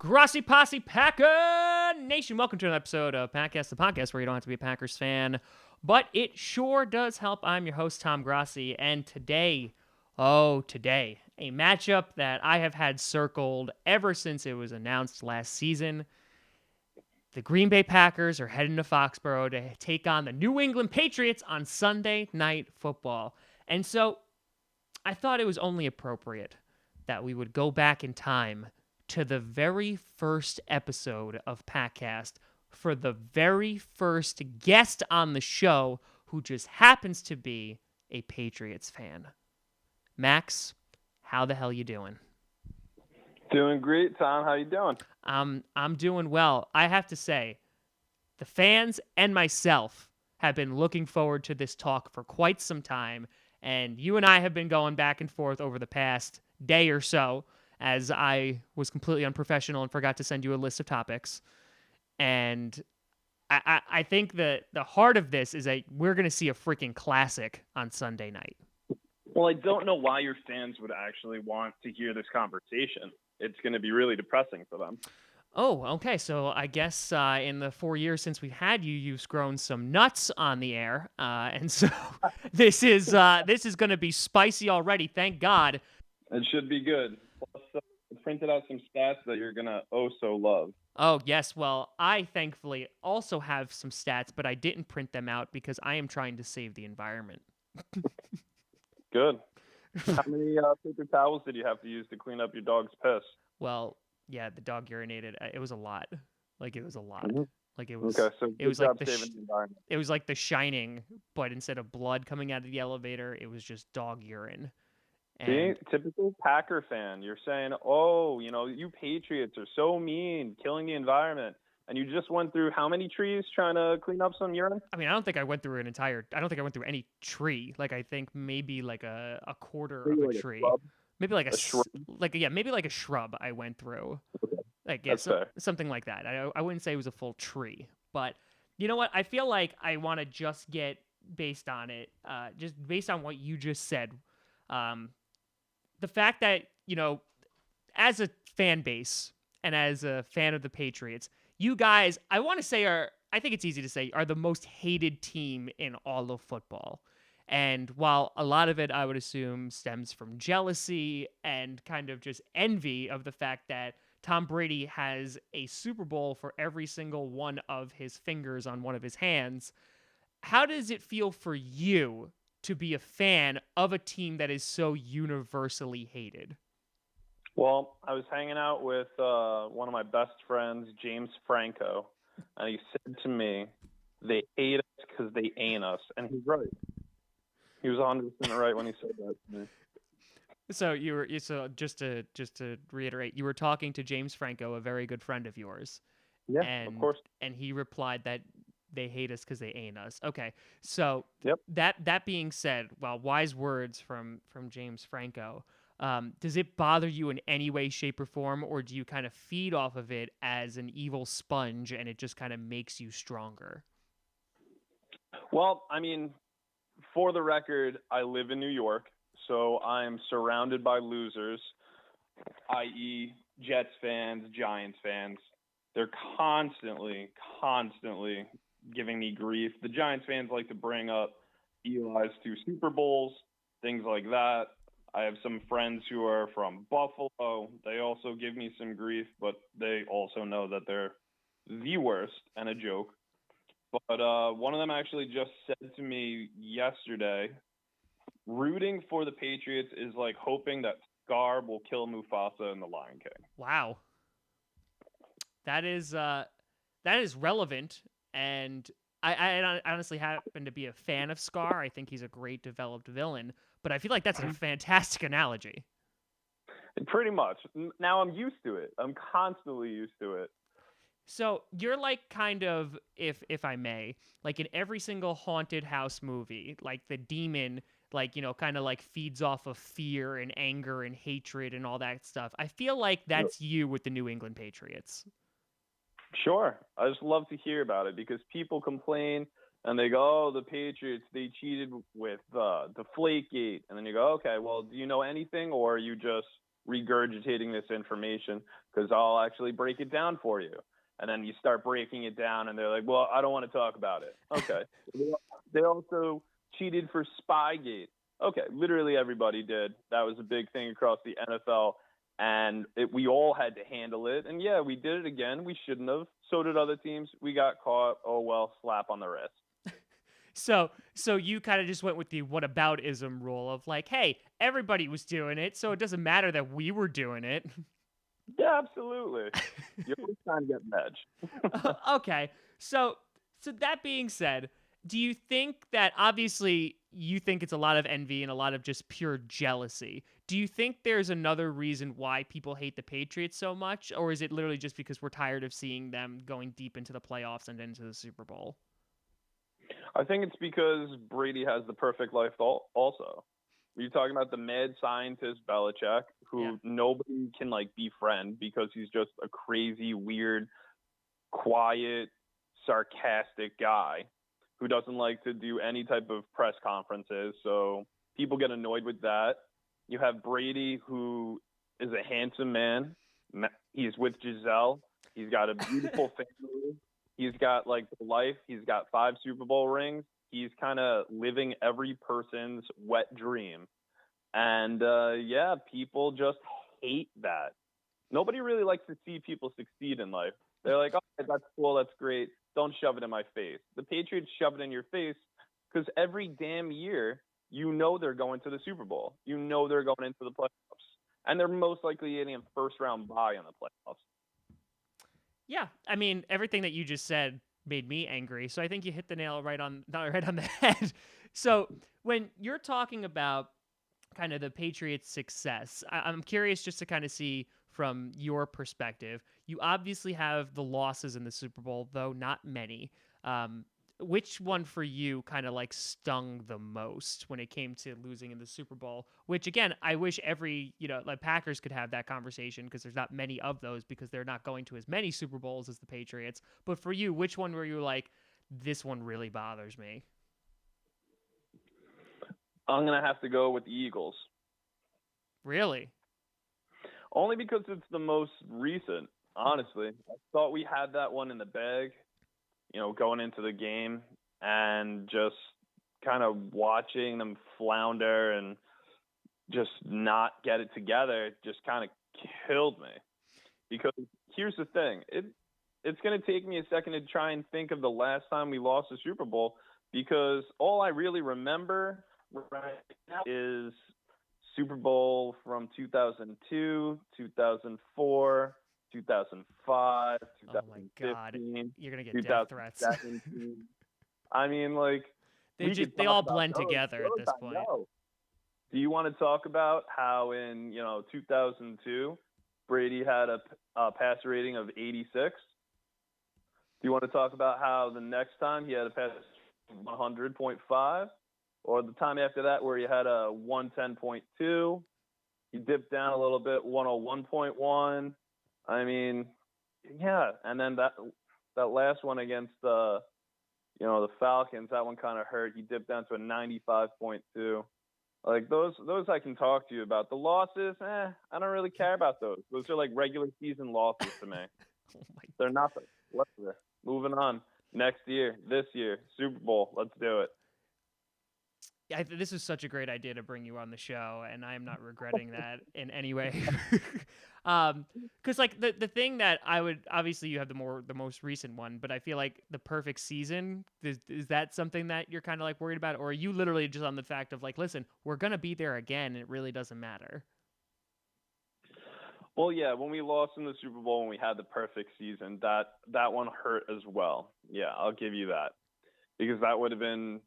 Grossi Posse Packer Nation, welcome to an episode of Packast, the podcast where you don't have to be a Packers fan, but it sure does help. I'm your host, Tom Grossi, and today, a matchup that I have had circled ever since it was announced last season. The Green Bay Packers are heading to Foxborough to take on the New England Patriots on Sunday Night Football. And so I thought it was only appropriate that we would go back in time to the very first episode of Packast for the very first guest on the show who just happens to be a Patriots fan. Max, how the hell you doing? Doing great, Tom. How you doing? I'm doing well. I have to say, the fans and myself have been looking forward to this talk for quite some time, and you and I have been going back and forth over the past day or so, as I was completely unprofessional and forgot to send you a list of topics. And I think that the heart of this is that we're going to see a freaking classic on Sunday night. Well, I don't know why your fans would actually want to hear this conversation. It's going to be really depressing for them. Oh, okay. So I guess in the 4 years since we've had you, you've grown some nuts on the air, and so this is going to be spicy already. Thank God. It should be good. Plus, I printed out some stats that you're going to so love. Oh, yes. Well, I thankfully also have some stats, but I didn't print them out because I am trying to save the environment. Good. How many paper towels did you have to use to clean up your dog's piss? Well, yeah, the dog urinated. It was a lot. It was a lot. Mm-hmm. It was. Okay, so it was like saving the environment. It was like The Shining, but instead of blood coming out of the elevator, it was just dog urine. See, typical Packer fan. You're saying, oh, you Patriots are so mean, killing the environment. And you just went through how many trees trying to clean up some urine? I mean, I don't think I went through any tree. I think maybe like a quarter maybe of like a tree. Maybe like a shrub Maybe like a shrub I went through. Okay. Something like that. I wouldn't say it was a full tree. But you know what? I feel like I want to just get based on it, just based on what you just said. The fact that, as a fan base and as a fan of the Patriots, you guys, I want to say I think it's easy to say, are the most hated team in all of football. And while a lot of it, I would assume, stems from jealousy and kind of just envy of the fact that Tom Brady has a Super Bowl for every single one of his fingers on one of his hands, how does it feel for you to be a fan of a team that is so universally hated? Well, I was hanging out with one of my best friends, James Franco, and he said to me, they hate us because they ain't us. And he's right. He was 100% right when he said that to me. So just to reiterate, you were talking to James Franco, a very good friend of yours. Yeah, of course. And he replied that they hate us because they ain't us. Okay, so yep. That being said, well, wise words from James Franco. Does it bother you in any way, shape, or form, or do you kind of feed off of it as an evil sponge and it just kind of makes you stronger? Well, I mean, for the record, I live in New York, so I'm surrounded by losers, i.e. Jets fans, Giants fans. They're constantly giving me grief. The Giants fans like to bring up Eli's 2 Super Bowls, things like that. I have some friends who are from Buffalo. They also give me some grief, but they also know that they're the worst and a joke. But one of them actually just said to me yesterday, rooting for the Patriots is like hoping that Scar will kill Mufasa in The Lion King. Wow. That is relevant, and I honestly happen to be a fan of Scar. I think he's a great developed villain, but I feel like that's a fantastic analogy. Pretty much. Now I'm used to it. I'm constantly used to it. So you're like kind of, if I may, like in every single haunted house movie, like the demon, kind of like feeds off of fear and anger and hatred and all that stuff. I feel like that's you with the New England Patriots. Sure. I just love to hear about it because people complain and they go, oh, the Patriots, they cheated with Deflategate. And then you go, okay, well, do you know anything or are you just regurgitating this information because I'll actually break it down for you. And then you start breaking it down, and they're like, well, I don't want to talk about it. Okay. They also cheated for Spygate. Okay, literally everybody did. That was a big thing across the NFL, and we all had to handle it. And, yeah, we did it again. We shouldn't have. So did other teams. We got caught. Oh, well, slap on the wrist. So you kind of just went with the whataboutism rule of like, hey, everybody was doing it, so it doesn't matter that we were doing it. Yeah, absolutely. You're always trying to get Medj. Okay. So that being said, do you think that obviously you think it's a lot of envy and a lot of just pure jealousy? Do you think there's another reason why people hate the Patriots so much, or is it literally just because we're tired of seeing them going deep into the playoffs and into the Super Bowl? I think it's because Brady has the perfect life also. You're talking about the mad scientist Belichick, who nobody can befriend because he's just a crazy, weird, quiet, sarcastic guy who doesn't like to do any type of press conferences. So people get annoyed with that. You have Brady, who is a handsome man. He's with Giselle. He's got a beautiful family. He's got life. He's got 5 Super Bowl rings. He's kind of living every person's wet dream. And, people just hate that. Nobody really likes to see people succeed in life. They're like, oh, that's cool. That's great. Don't shove it in my face. The Patriots shove it in your face because every damn year, they're going to the Super Bowl. They're going into the playoffs. And they're most likely getting a first-round bye in the playoffs. Yeah, I mean, everything that you just said made me angry. So I think you hit the nail right on the head. So when you're talking about kind of the Patriots' success, I'm curious just to kind of see from your perspective. You obviously have the losses in the Super Bowl, though not many. Which one for you kind of stung the most when it came to losing in the Super Bowl? Which again, I wish every Packers could have that conversation because there's not many of those because they're not going to as many Super Bowls as the Patriots. But for you, which one were you like, this one really bothers me? I'm gonna have to go with the Eagles. Really? Only because it's the most recent. Honestly, I thought we had that one in the bag. Going into the game and just kind of watching them flounder and just not get it together just kind of killed me. Because here's the thing. It's going to take me a second to try and think of the last time we lost a Super Bowl because all I really remember right now is Super Bowl from 2002, 2004, 2005, 2015, oh my God, you're gonna get death threats. I mean, they all blend together at this point. Do you want to talk about how in 2002 Brady had a passer rating of 86? Do you want to talk about how the next time he had a passer 100.5, or the time after that where he had a 110.2? He dipped down a little bit, 101.1. I mean, yeah, and then that last one against the Falcons, that one kind of hurt. He dipped down to a 95.2. Those I can talk to you about. The losses, I don't really care about those. Those are regular season losses to me. They're nothing. Whatever. Moving on. Next year, this year, Super Bowl. Let's do it. This is such a great idea to bring you on the show, and I am not regretting that in any way. Because the thing that I would obviously you have the most recent one, but I feel like the perfect season is that something that you're kind of worried about, or are you literally just on the fact of listen, we're gonna be there again, and it really doesn't matter? Well, yeah, when we lost in the Super Bowl and we had the perfect season, that one hurt as well. Yeah, I'll give you that because that would have been.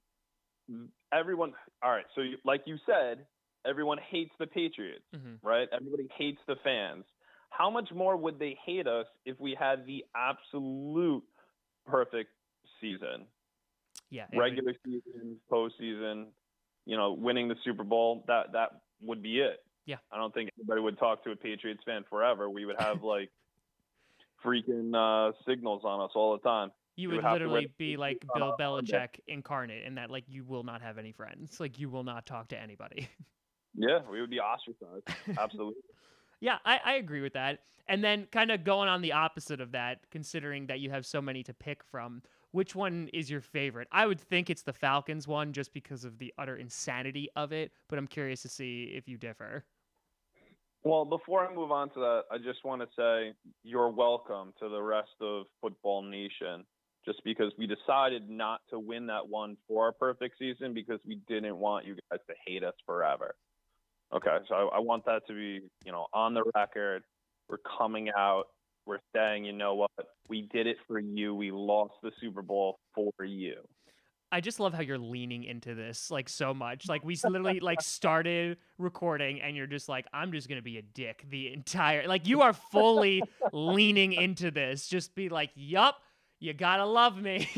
Everyone, all right, so like you said, everyone hates the Patriots, right? Everybody hates the fans. How much more would they hate us if we had the absolute perfect season? Yeah. Regular season, postseason, winning the Super Bowl, that would be it. Yeah. I don't think anybody would talk to a Patriots fan forever. We would have freaking signals on us all the time. You would literally be like Bill Belichick incarnate in that you will not have any friends. You will not talk to anybody. Yeah, we would be ostracized. Absolutely. Yeah, I agree with that. And then kind of going on the opposite of that, considering that you have so many to pick from, which one is your favorite? I would think it's the Falcons one just because of the utter insanity of it, but I'm curious to see if you differ. Well, before I move on to that, I just want to say you're welcome to the rest of Football Nation. Just because we decided not to win that one for our perfect season because we didn't want you guys to hate us forever. Okay, so I want that to be, on the record. We're coming out. We're saying, you know what? We did it for you. We lost the Super Bowl for you. I just love how you're leaning into this like so much. Like we literally like started recording and you're just like, I'm just gonna be a dick the entire like you are fully leaning into this. Just be like, yup, you gotta love me.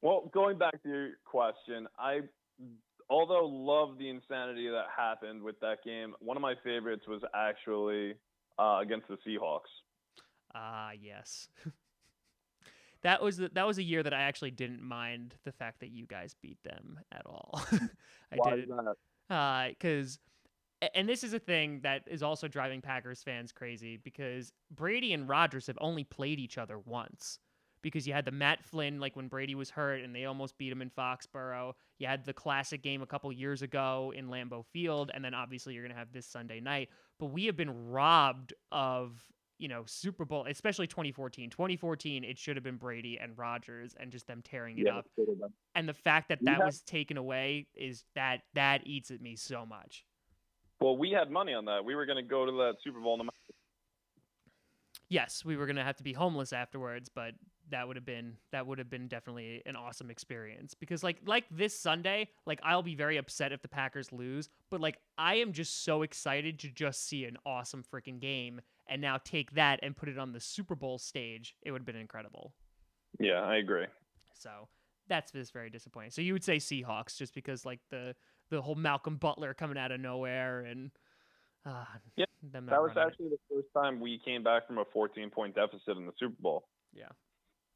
Well, going back to your question, although love the insanity that happened with that game, one of my favorites was actually against the Seahawks. Yes. That was a year that I actually didn't mind the fact that you guys beat them at all. Why is that? Because and this is a thing that is also driving Packers fans crazy because Brady and Rodgers have only played each other once. Because you had the Matt Flynn, like when Brady was hurt and they almost beat him in Foxborough. You had the classic game a couple years ago in Lambeau Field, and then obviously you're going to have this Sunday night. But we have been robbed of, Super Bowl, especially 2014. 2014, it should have been Brady and Rodgers and just them tearing it up. And the fact that that was taken away is that eats at me so much. Well, we had money on that. We were going to go to that Super Bowl no matter. Yes, we were going to have to be homeless afterwards, but that would have been definitely an awesome experience because like this Sunday, like I'll be very upset if the Packers lose, but like I am just so excited to just see an awesome freaking game and now take that and put it on the Super Bowl stage. It would have been incredible. Yeah, I agree. So that's just very disappointing. So you would say Seahawks just because like the whole Malcolm Butler coming out of nowhere and yeah, that was actually the first time we came back from a 14-point deficit in the Super Bowl. Yeah.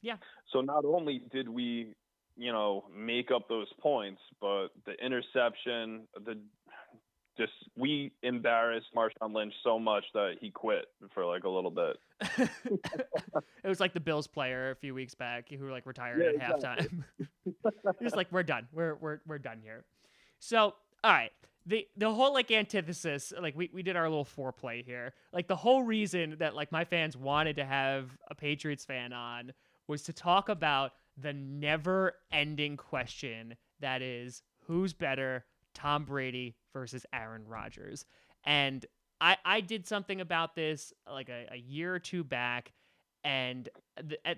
Yeah. So not only did we, make up those points, but the interception, we embarrassed Marshawn Lynch so much that he quit for like a little bit. It was like the Bills player a few weeks back who like retired at halftime. He's like, we're done. We're done here. So, all right. The whole like antithesis, like we did our little foreplay here. Like the whole reason that like my fans wanted to have a Patriots fan on was to talk about the never-ending question that is who's better, Tom Brady versus Aaron Rodgers. And I did something about this like a year or two back, and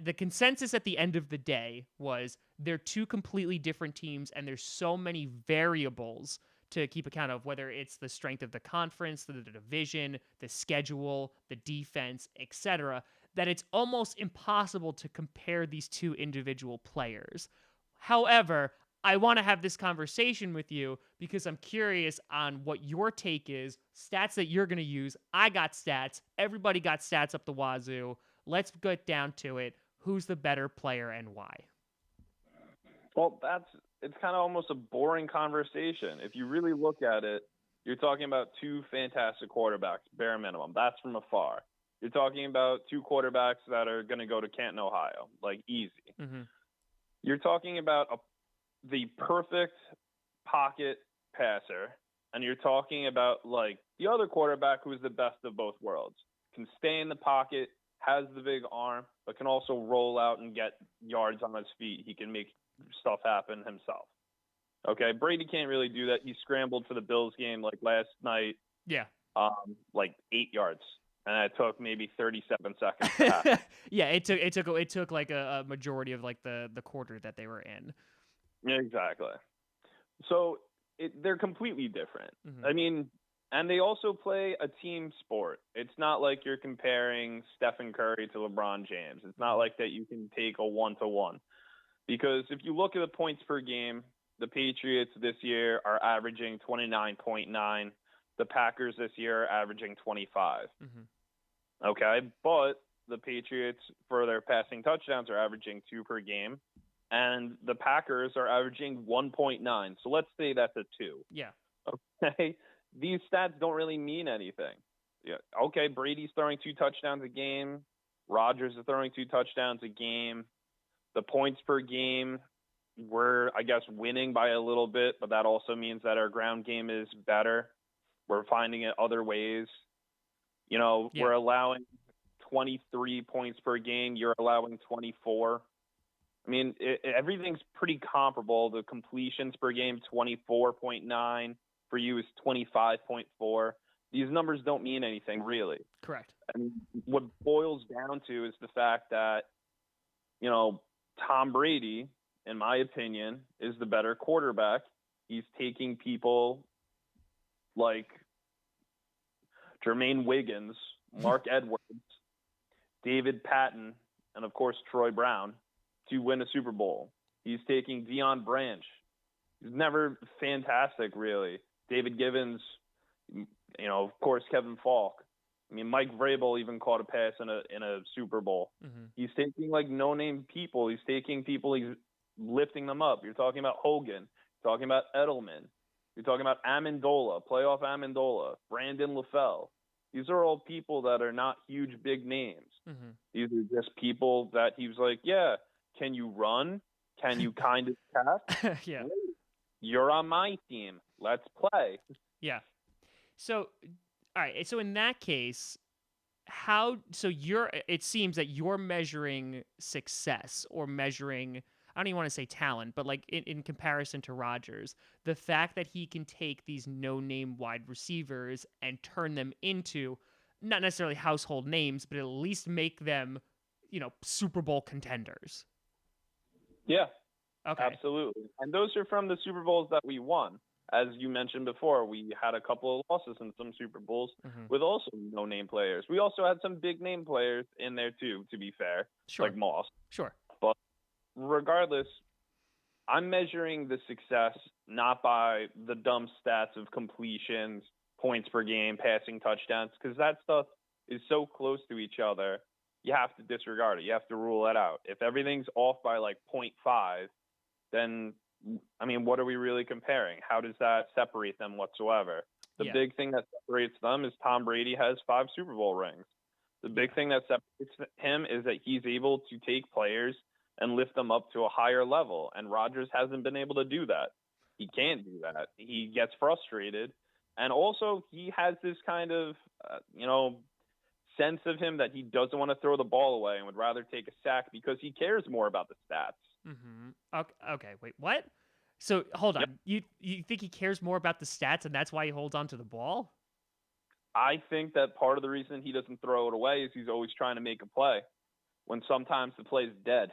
the consensus at the end of the day was they're two completely different teams, and there's so many variables to keep account of, whether it's the strength of the conference, the division, the schedule, the defense, etc., that it's almost impossible to compare these two individual players. However, I want to have this conversation with you because I'm curious on what your take is, stats that you're going to use. I got stats. Everybody got stats up the wazoo. Let's get down to it. Who's the better player and why? Well, it's kind of almost a boring conversation. If you really look at it, you're talking about two fantastic quarterbacks, bare minimum. That's from afar. You're talking about two quarterbacks that are going to go to Canton, Ohio, like easy. Mm-hmm. You're talking about the perfect pocket passer, and you're talking about like the other quarterback who's the best of both worlds. Can stay in the pocket, has the big arm, but can also roll out and get yards on his feet. He can make stuff happen himself. Okay, Brady can't really do that. He scrambled for the Bills game like last night. Yeah. Like 8 yards. And it took maybe 37 seconds to happen. Yeah, it took like a majority of like the quarter that they were in. Exactly. So they're completely different. Mm-hmm. I mean, and they also play a team sport. It's not like you're comparing Stephen Curry to LeBron James. It's not like that you can take a 1-to-1. Because if you look at the points per game, the Patriots this year are averaging 29.9. The Packers this year are averaging 25. Mm-hmm. Okay, but the Patriots, for their passing touchdowns, are averaging 2 per game, and the Packers are averaging 1.9. So let's say that's a 2. Yeah. Okay, these stats don't really mean anything. Yeah, okay, Brady's throwing 2 touchdowns a game. Rodgers is throwing 2 touchdowns a game. The points per game, we're, I guess, winning by a little bit, but that also means that our ground game is better. We're finding it other ways. We're allowing 23 points per game. You're allowing 24. I mean, everything's pretty comparable. The completions per game, 24.9. For you is 25.4. These numbers don't mean anything, really. Correct. And what boils down to is the fact that, Tom Brady, in my opinion, is the better quarterback. He's taking people like Jermaine Wiggins, Mark Edwards, David Patton, and, of course, Troy Brown to win a Super Bowl. He's taking Deion Branch. He's never fantastic, really. David Givens, of course, Kevin Falk. I mean, Mike Vrabel even caught a pass in a Super Bowl. Mm-hmm. He's taking, no-name people. He's taking people, he's lifting them up. You're talking about Hogan. You're talking about Edelman. You're talking about Amendola, playoff Amendola, Brandon LaFell. These are all people that are not huge, big names. Mm-hmm. These are just people that he was like, yeah, can you run? Can you kind of catch? Yeah. You're on my team. Let's play. Yeah. So, all right. So in that case, it seems that you're measuring success or measuring, I don't even want to say talent, but like in comparison to Rodgers, the fact that he can take these no-name wide receivers and turn them into not necessarily household names, but at least make them, Super Bowl contenders. Yeah. Okay. Absolutely. And those are from the Super Bowls that we won. As you mentioned before, we had a couple of losses in some Super Bowls with also no-name players. We also had some big-name players in there, too, to be fair, like Moss. Sure. But regardless, I'm measuring the success not by the dumb stats of completions, points per game, passing touchdowns, because that stuff is so close to each other. You have to disregard it. You have to rule it out. If everything's off by 0.5, then, I mean, what are we really comparing? How does that separate them whatsoever? The big thing that separates them is Tom Brady has 5 Super Bowl rings. The big thing that separates him is that he's able to take players and lift them up to a higher level, and Rodgers hasn't been able to do that. He can't do that. He gets frustrated, and also he has this kind of, sense of him that he doesn't want to throw the ball away and would rather take a sack because he cares more about the stats. Mm-hmm. Okay. Wait, what? So hold on. You think he cares more about the stats, and that's why he holds on to the ball? I think that part of the reason he doesn't throw it away is he's always trying to make a play, when sometimes the play's dead.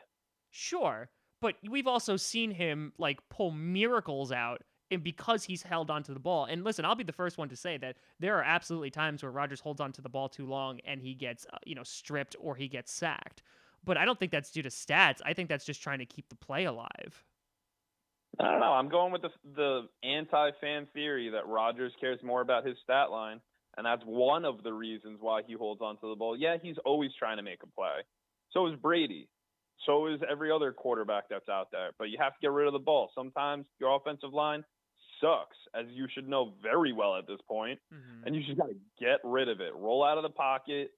Sure, but we've also seen him pull miracles out, and because he's held onto the ball. And listen, I'll be the first one to say that there are absolutely times where Rodgers holds onto the ball too long and he gets stripped or he gets sacked. But I don't think that's due to stats. I think that's just trying to keep the play alive. I don't know. I'm going with the anti-fan theory that Rodgers cares more about his stat line, and that's one of the reasons why he holds onto the ball. Yeah, he's always trying to make a play. So is Brady. So is every other quarterback that's out there. But you have to get rid of the ball. Sometimes your offensive line sucks, as you should know very well at this point, and you just got to get rid of it. Roll out of the pocket,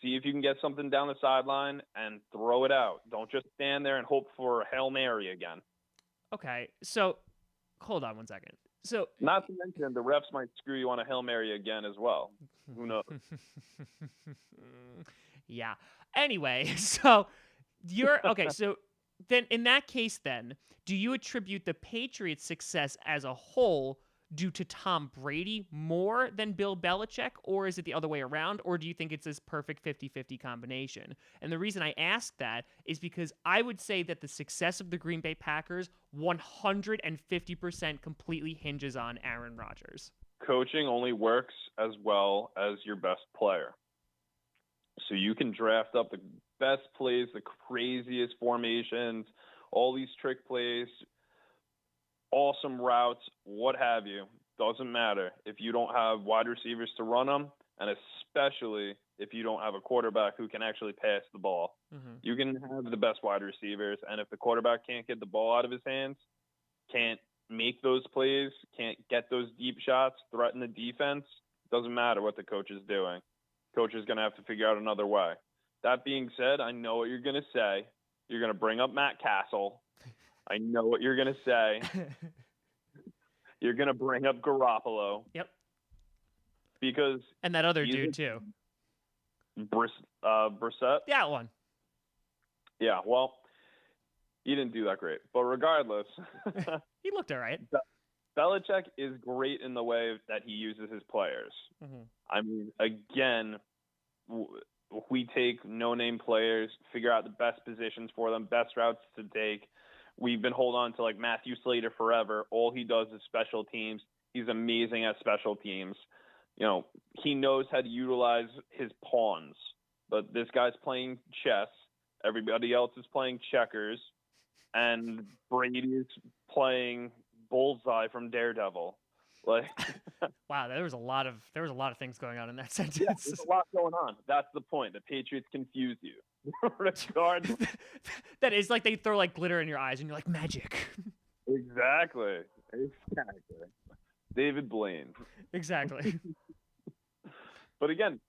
see if you can get something down the sideline, and throw it out. Don't just stand there and hope for a Hail Mary again. Okay, so hold on one second. So, not to mention, the refs might screw you on a Hail Mary again as well. Who knows? Yeah. Anyway, so so then in that case, then, do you attribute the Patriots' success as a whole due to Tom Brady more than Bill Belichick, or is it the other way around, or do you think it's this perfect 50-50 combination? And the reason I ask that is because I would say that the success of the Green Bay Packers 150% completely hinges on Aaron Rodgers. Coaching only works as well as your best player. So you can draft up the best plays, the craziest formations, all these trick plays, awesome routes, what have you. Doesn't matter if you don't have wide receivers to run them, and especially if you don't have a quarterback who can actually pass the ball. You can have the best wide receivers, and if the quarterback can't get the ball out of his hands, can't make those plays, can't get those deep shots, threaten the defense, doesn't matter what the coach is doing. Coach is going to have to figure out another way. That being said, I know what you're going to say. You're going to bring up Matt Castle. I know what you're going to say. You're going to bring up Garoppolo. Yep. Because and that other dude too. Brissett? That one. Yeah, well, he didn't do that great. But regardless. He looked all right. Belichick is great in the way that he uses his players. Mm-hmm. I mean, again, we take no-name players, figure out the best positions for them, best routes to take. We've been holding on to, like, Matthew Slater forever. All he does is special teams. He's amazing at special teams. You know, he knows how to utilize his pawns. But this guy's playing chess. Everybody else is playing checkers. And Brady's playing Bullseye from Daredevil. Like, wow, there was a lot of things going on in that sentence. Yeah, there's a lot going on. That's the point. The Patriots confuse you. That is like they throw like glitter in your eyes and you're like magic. Exactly. David Blaine. Exactly. But again,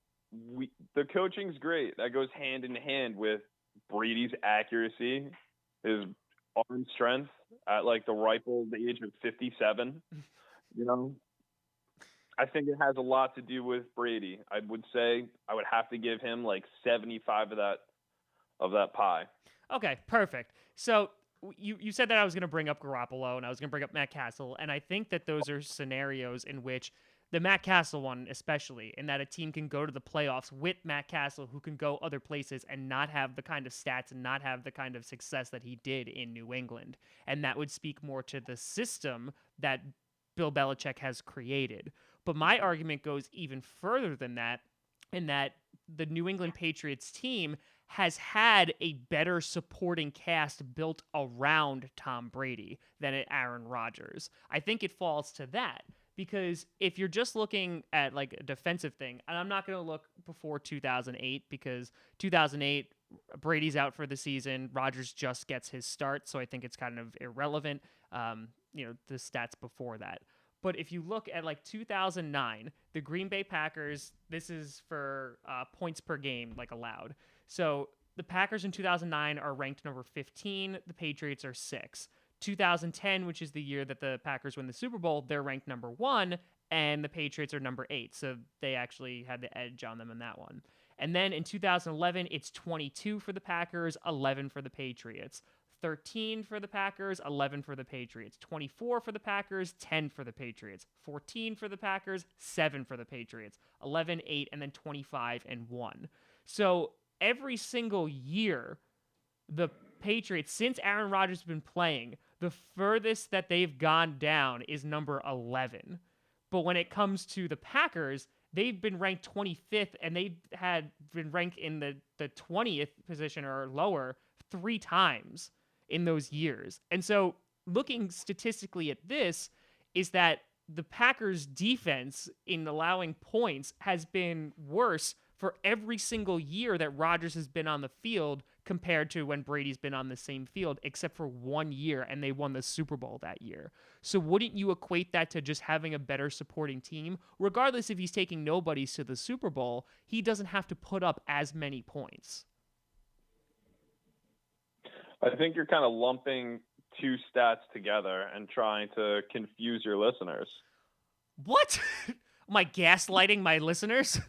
the coaching's great. That goes hand in hand with Brady's accuracy, his arm strength at like the ripe old age of 57. You know, I think it has a lot to do with Brady. I would say I would have to give him like 75 of that pie. Okay, perfect. So you said that I was going to bring up Garoppolo and I was going to bring up Matt Castle, and I think that those are scenarios in which the Matt Castle one especially, in that a team can go to the playoffs with Matt Castle who can go other places and not have the kind of stats and not have the kind of success that he did in New England. And that would speak more to the system that Bill Belichick has created. But my argument goes even further than that, in that the New England Patriots team has had a better supporting cast built around Tom Brady than Aaron Rodgers. I think it falls to that. Because if you're just looking at like a defensive thing, and I'm not going to look before 2008 because 2008, Brady's out for the season. Rodgers just gets his start, so I think it's kind of irrelevant, the stats before that. But if you look at like 2009, the Green Bay Packers, this is for points per game, like allowed. So the Packers in 2009 are ranked number 15. The Patriots are 6. 2010, which is the year that the Packers win the Super Bowl, they're ranked number 1, and the Patriots are number 8. So they actually had the edge on them in that one. And then in 2011, it's 22 for the Packers, 11 for the Patriots. 13 for the Packers, 11 for the Patriots. 24 for the Packers, 10 for the Patriots. 14 for the Packers, 7 for the Patriots. 11, 8, and then 25 and 1. So every single year, the Patriots, since Aaron Rodgers has been playing, the furthest that they've gone down is number 11. But when it comes to the Packers, they've been ranked 25th, and they had been ranked in the 20th position or lower 3 times in those years. And so looking statistically at this is that the Packers defense in allowing points has been worse for every single year that Rodgers has been on the field compared to when Brady's been on the same field, except for 1 year, and they won the Super Bowl that year. So wouldn't you equate that to just having a better supporting team? Regardless if he's taking nobodies to the Super Bowl, he doesn't have to put up as many points. I think you're kind of lumping two stats together and trying to confuse your listeners. What? Am I gaslighting my listeners?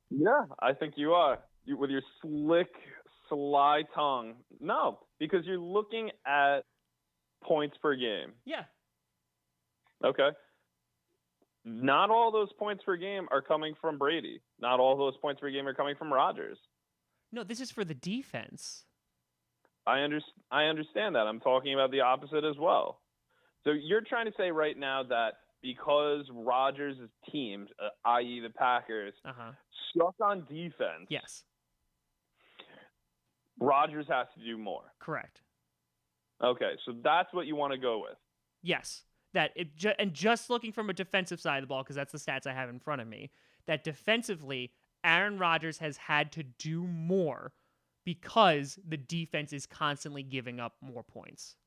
Yeah, I think you are. With your slick, sly tongue. No, because you're looking at points per game. Yeah. Okay. Not all those points per game are coming from Brady. Not all those points per game are coming from Rodgers. No, this is for the defense. I understand that. I'm talking about the opposite as well. So you're trying to say right now that because Rodgers' teams, i.e. the Packers, suck on defense, yes, Rodgers has to do more. Correct. Okay, so that's what you want to go with. Yes. And just looking from a defensive side of the ball, because that's the stats I have in front of me, that defensively, Aaron Rodgers has had to do more because the defense is constantly giving up more points.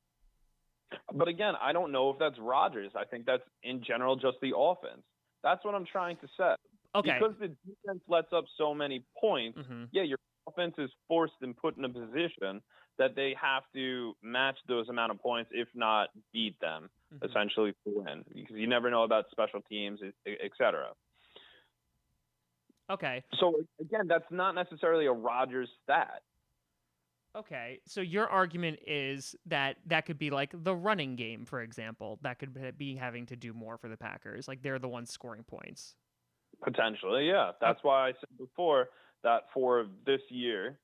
But again, I don't know if that's Rodgers. I think that's in general just the offense. That's what I'm trying to say. Okay. Because the defense lets up so many points, Mm-hmm. yeah, your offense is forced and put in a position that they have to match those amount of points, if not beat them, essentially to win. Because you never know about special teams, et cetera. Okay. So again, that's not necessarily a Rodgers stat. Okay, so your argument is that could be like the running game, for example. That could be having to do more for the Packers. Like they're the ones scoring points. Potentially, yeah. That's why I said before that for this year,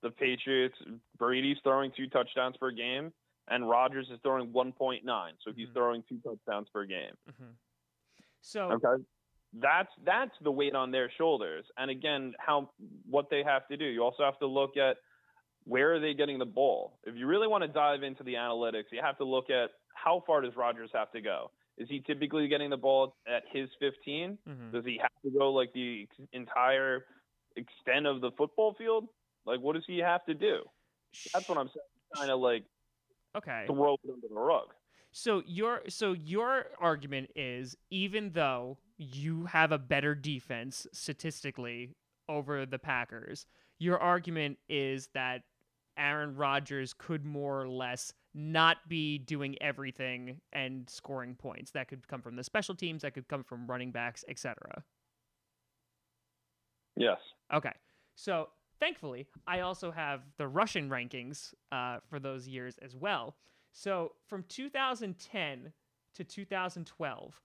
the Patriots, Brady's throwing 2 touchdowns per game, and Rodgers is throwing 1.9. So he's throwing 2 touchdowns per game. So okay, that's the weight on their shoulders. And again, what they have to do. You also have to look at where are they getting the ball. If you really want to dive into the analytics, you have to look at how far does Rodgers have to go. Is he typically getting the ball at his 15? Does he have to go like the entire extent of the football field? Like, what does he have to do? That's what I'm saying. Kind of like throw it under the rug. So your argument is, even though you have a better defense statistically over the Packers, your argument is that Aaron Rodgers could more or less not be doing everything and scoring points. That could come from the special teams, that could come from running backs, etc. Yes. Okay. So thankfully, I also have the Russian rankings for those years as well. So from 2010 to 2012,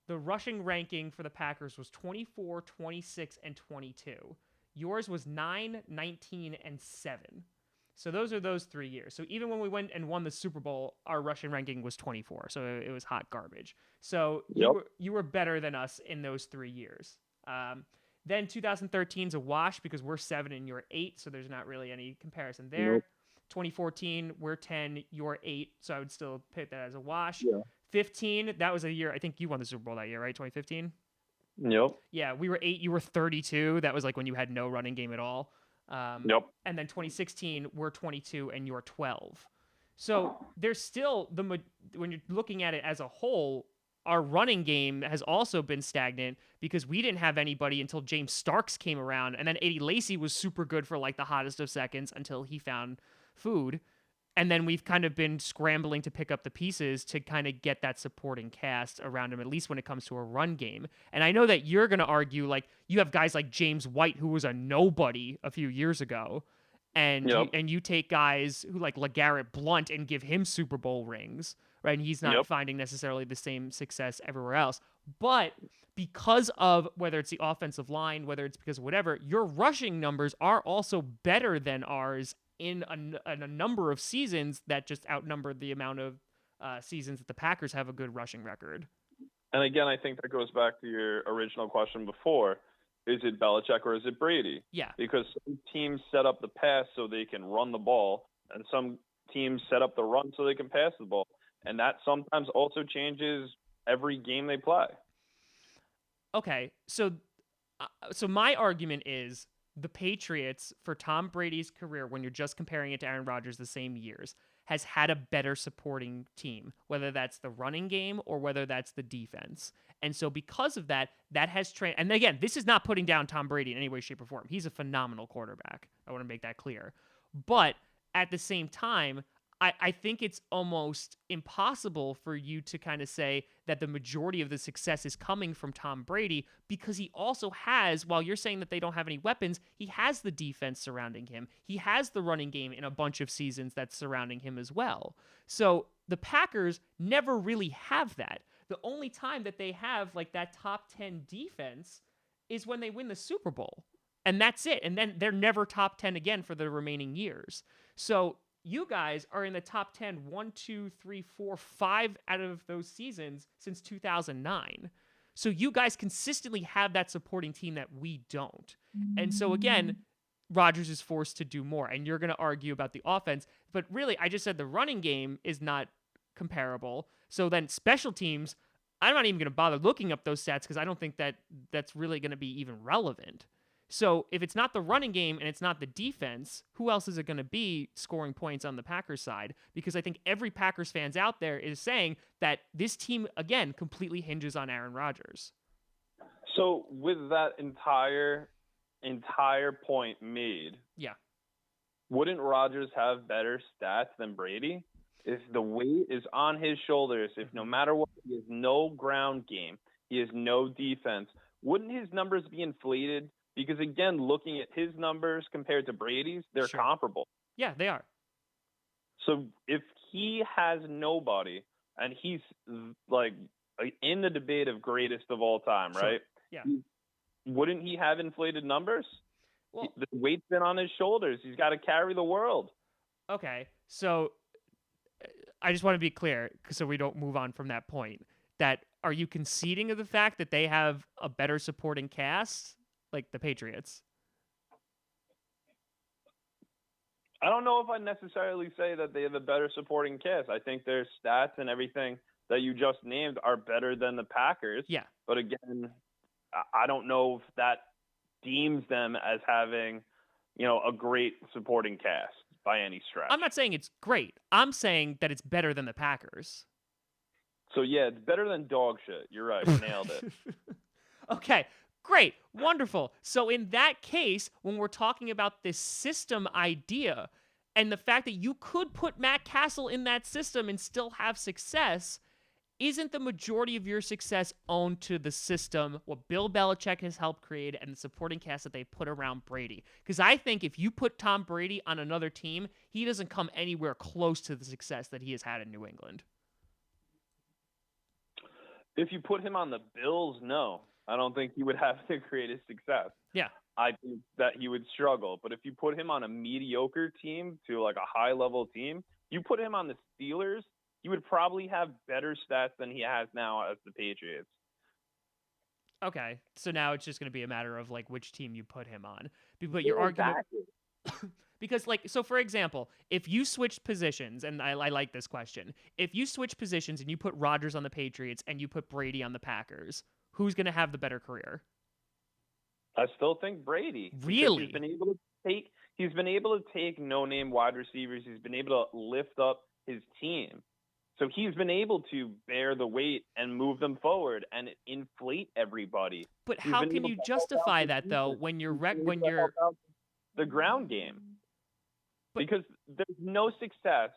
the rushing ranking for the Packers was 24, 26, and 22. Yours was 9, 19, and 7. So those are those 3 years. So even when we went and won the Super Bowl, our rushing ranking was 24. So it was hot garbage. So you were better than us in those 3 years. Then 2013 is a wash because we're 7 and you're 8. So there's not really any comparison there. Nope. 2014, we're 10, you're 8. So I would still put that as a wash. Yeah. 15, that was a year. I think you won the Super Bowl that year, right? 2015? Yep. Yeah, we were 8, you were 32. That was like when you had no running game at all. Yep. And then 2016, we're 22 and you're 12. So there's still when you're looking at it as a whole, our running game has also been stagnant because we didn't have anybody until James Starks came around, and then Eddie Lacy was super good for like the hottest of seconds until he found food. And then we've kind of been scrambling to pick up the pieces to kind of get that supporting cast around him, at least when it comes to a run game. And I know that you're going to argue, like, you have guys like James White, who was a nobody a few years ago, and you take guys who like LeGarrette Blount and give him Super Bowl rings, right? And he's not finding necessarily the same success everywhere else. But because of whether it's the offensive line, whether it's because of whatever, your rushing numbers are also better than ours in a number of seasons that just outnumber the amount of seasons that the Packers have a good rushing record. And again, I think that goes back to your original question before. Is it Belichick or is it Brady? Yeah. Because some teams set up the pass so they can run the ball, and some teams set up the run so they can pass the ball. And that sometimes also changes every game they play. Okay, so my argument is the Patriots, for Tom Brady's career, when you're just comparing it to Aaron Rodgers the same years, has had a better supporting team, whether that's the running game or whether that's the defense. And so because of that, that has trained. And again, this is not putting down Tom Brady in any way, shape, or form. He's a phenomenal quarterback. I want to make that clear. But at the same time, I think it's almost impossible for you to kind of say that the majority of the success is coming from Tom Brady, because he also has, while you're saying that they don't have any weapons, he has the defense surrounding him. He has the running game in a bunch of seasons that's surrounding him as well. So the Packers never really have that. The only time that they have like that top 10 defense is when they win the Super Bowl. And that's it. And then they're never top 10 again for the remaining years. So you guys are in the top 10, 1, 2, 3, 4, 5 out of those seasons since 2009. So you guys consistently have that supporting team that we don't. And so again, Rodgers is forced to do more. And you're going to argue about the offense. But really, I just said the running game is not comparable. So then special teams, I'm not even going to bother looking up those stats because I don't think that that's really going to be even relevant. So if it's not the running game and it's not the defense, who else is it going to be scoring points on the Packers side? Because I think every Packers fans out there is saying that this team, again, completely hinges on Aaron Rodgers. So with that entire point made, yeah, wouldn't Rodgers have better stats than Brady? If the weight is on his shoulders, if no matter what, he has no ground game, he has no defense, wouldn't his numbers be inflated? Because again, looking at his numbers compared to Brady's, they're comparable. Yeah, they are. So if he has nobody and he's like in the debate of greatest of all time, right? Yeah. Wouldn't he have inflated numbers? Well, the weight's been on his shoulders. He's got to carry the world. Okay, so I just want to be clear, so we don't move on from that point. That are you conceding of the fact that they have a better supporting cast, like the Patriots? I don't know if I necessarily say that they have a better supporting cast. I think their stats and everything that you just named are better than the Packers. Yeah. But again, I don't know if that deems them as having, a great supporting cast by any stretch. I'm not saying it's great. I'm saying that it's better than the Packers. So, yeah, it's better than dog shit. You're right. Nailed it. Okay, great. Wonderful. So in that case, when we're talking about this system idea and the fact that you could put Matt Castle in that system and still have success, isn't the majority of your success owed to the system, what Bill Belichick has helped create, and the supporting cast that they put around Brady? Because I think if you put Tom Brady on another team, he doesn't come anywhere close to the success that he has had in New England. If you put him on the Bills, no. I don't think he would have the greatest success. Yeah. I think that he would struggle. But if you put him on a mediocre team to like a high-level team, you put him on the Steelers, he would probably have better stats than he has now as the Patriots. Okay, so now it's just going to be a matter of like which team you put him on. But your argument, because like, so for example, if you switched positions, and I like this question, if you switch positions and you put Rodgers on the Patriots and you put Brady on the Packers, who's going to have the better career? I still think Brady. Really? He's been able to take no-name wide receivers. He's been able to lift up his team. So he's been able to bear the weight and move them forward and inflate everybody. But how can you justify that though when you're the ground game? Because there's no success.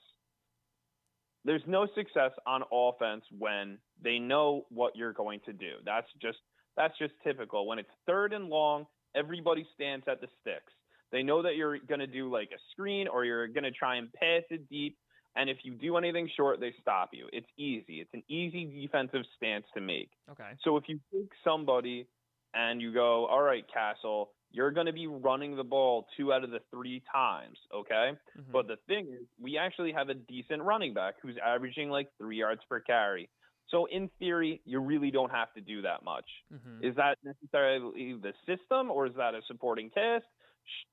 There's no success on offense when they know what you're going to do. That's just typical. When it's third and long, everybody stands at the sticks. They know that you're going to do like a screen or you're going to try and pass it deep. And if you do anything short, they stop you. It's easy. It's an easy defensive stance to make. Okay. So if you take somebody and you go, all right, Castle, you're going to be running the ball 2 out of the 3 times, okay? Mm-hmm. But the thing is, we actually have a decent running back who's averaging like 3 yards per carry. So in theory, you really don't have to do that much. Mm-hmm. Is that necessarily the system or is that a supporting cast?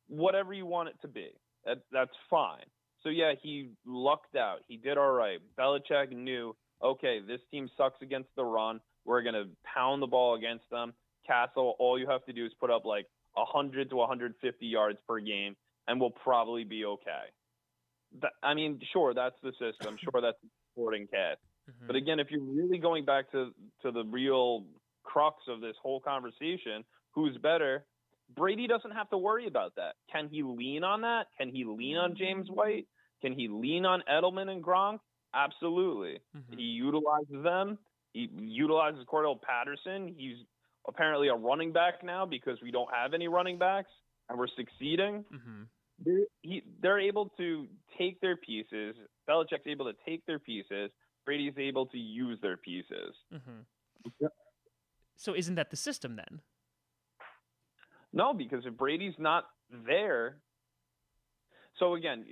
Whatever you want it to be. That's fine. So, yeah, he lucked out. He did all right. Belichick knew, okay, this team sucks against the run. We're going to pound the ball against them. Castle, all you have to do is put up like 100 to 150 yards per game, and we'll probably be okay. Sure, that's the system. Sure, that's the supporting cast. Mm-hmm. But, again, if you're really going back to the real crux of this whole conversation, who's better, Brady doesn't have to worry about that. Can he lean on that? Can he lean on James White? Can he lean on Edelman and Gronk? Absolutely. Mm-hmm. He utilizes them. He utilizes Cordell Patterson. He's apparently a running back now because we don't have any running backs, and we're succeeding. Mm-hmm. They're able to take their pieces. Belichick's able to take their pieces. Brady's able to use their pieces. Mm-hmm. Yeah. So isn't that the system then? No, because if Brady's not there, so again,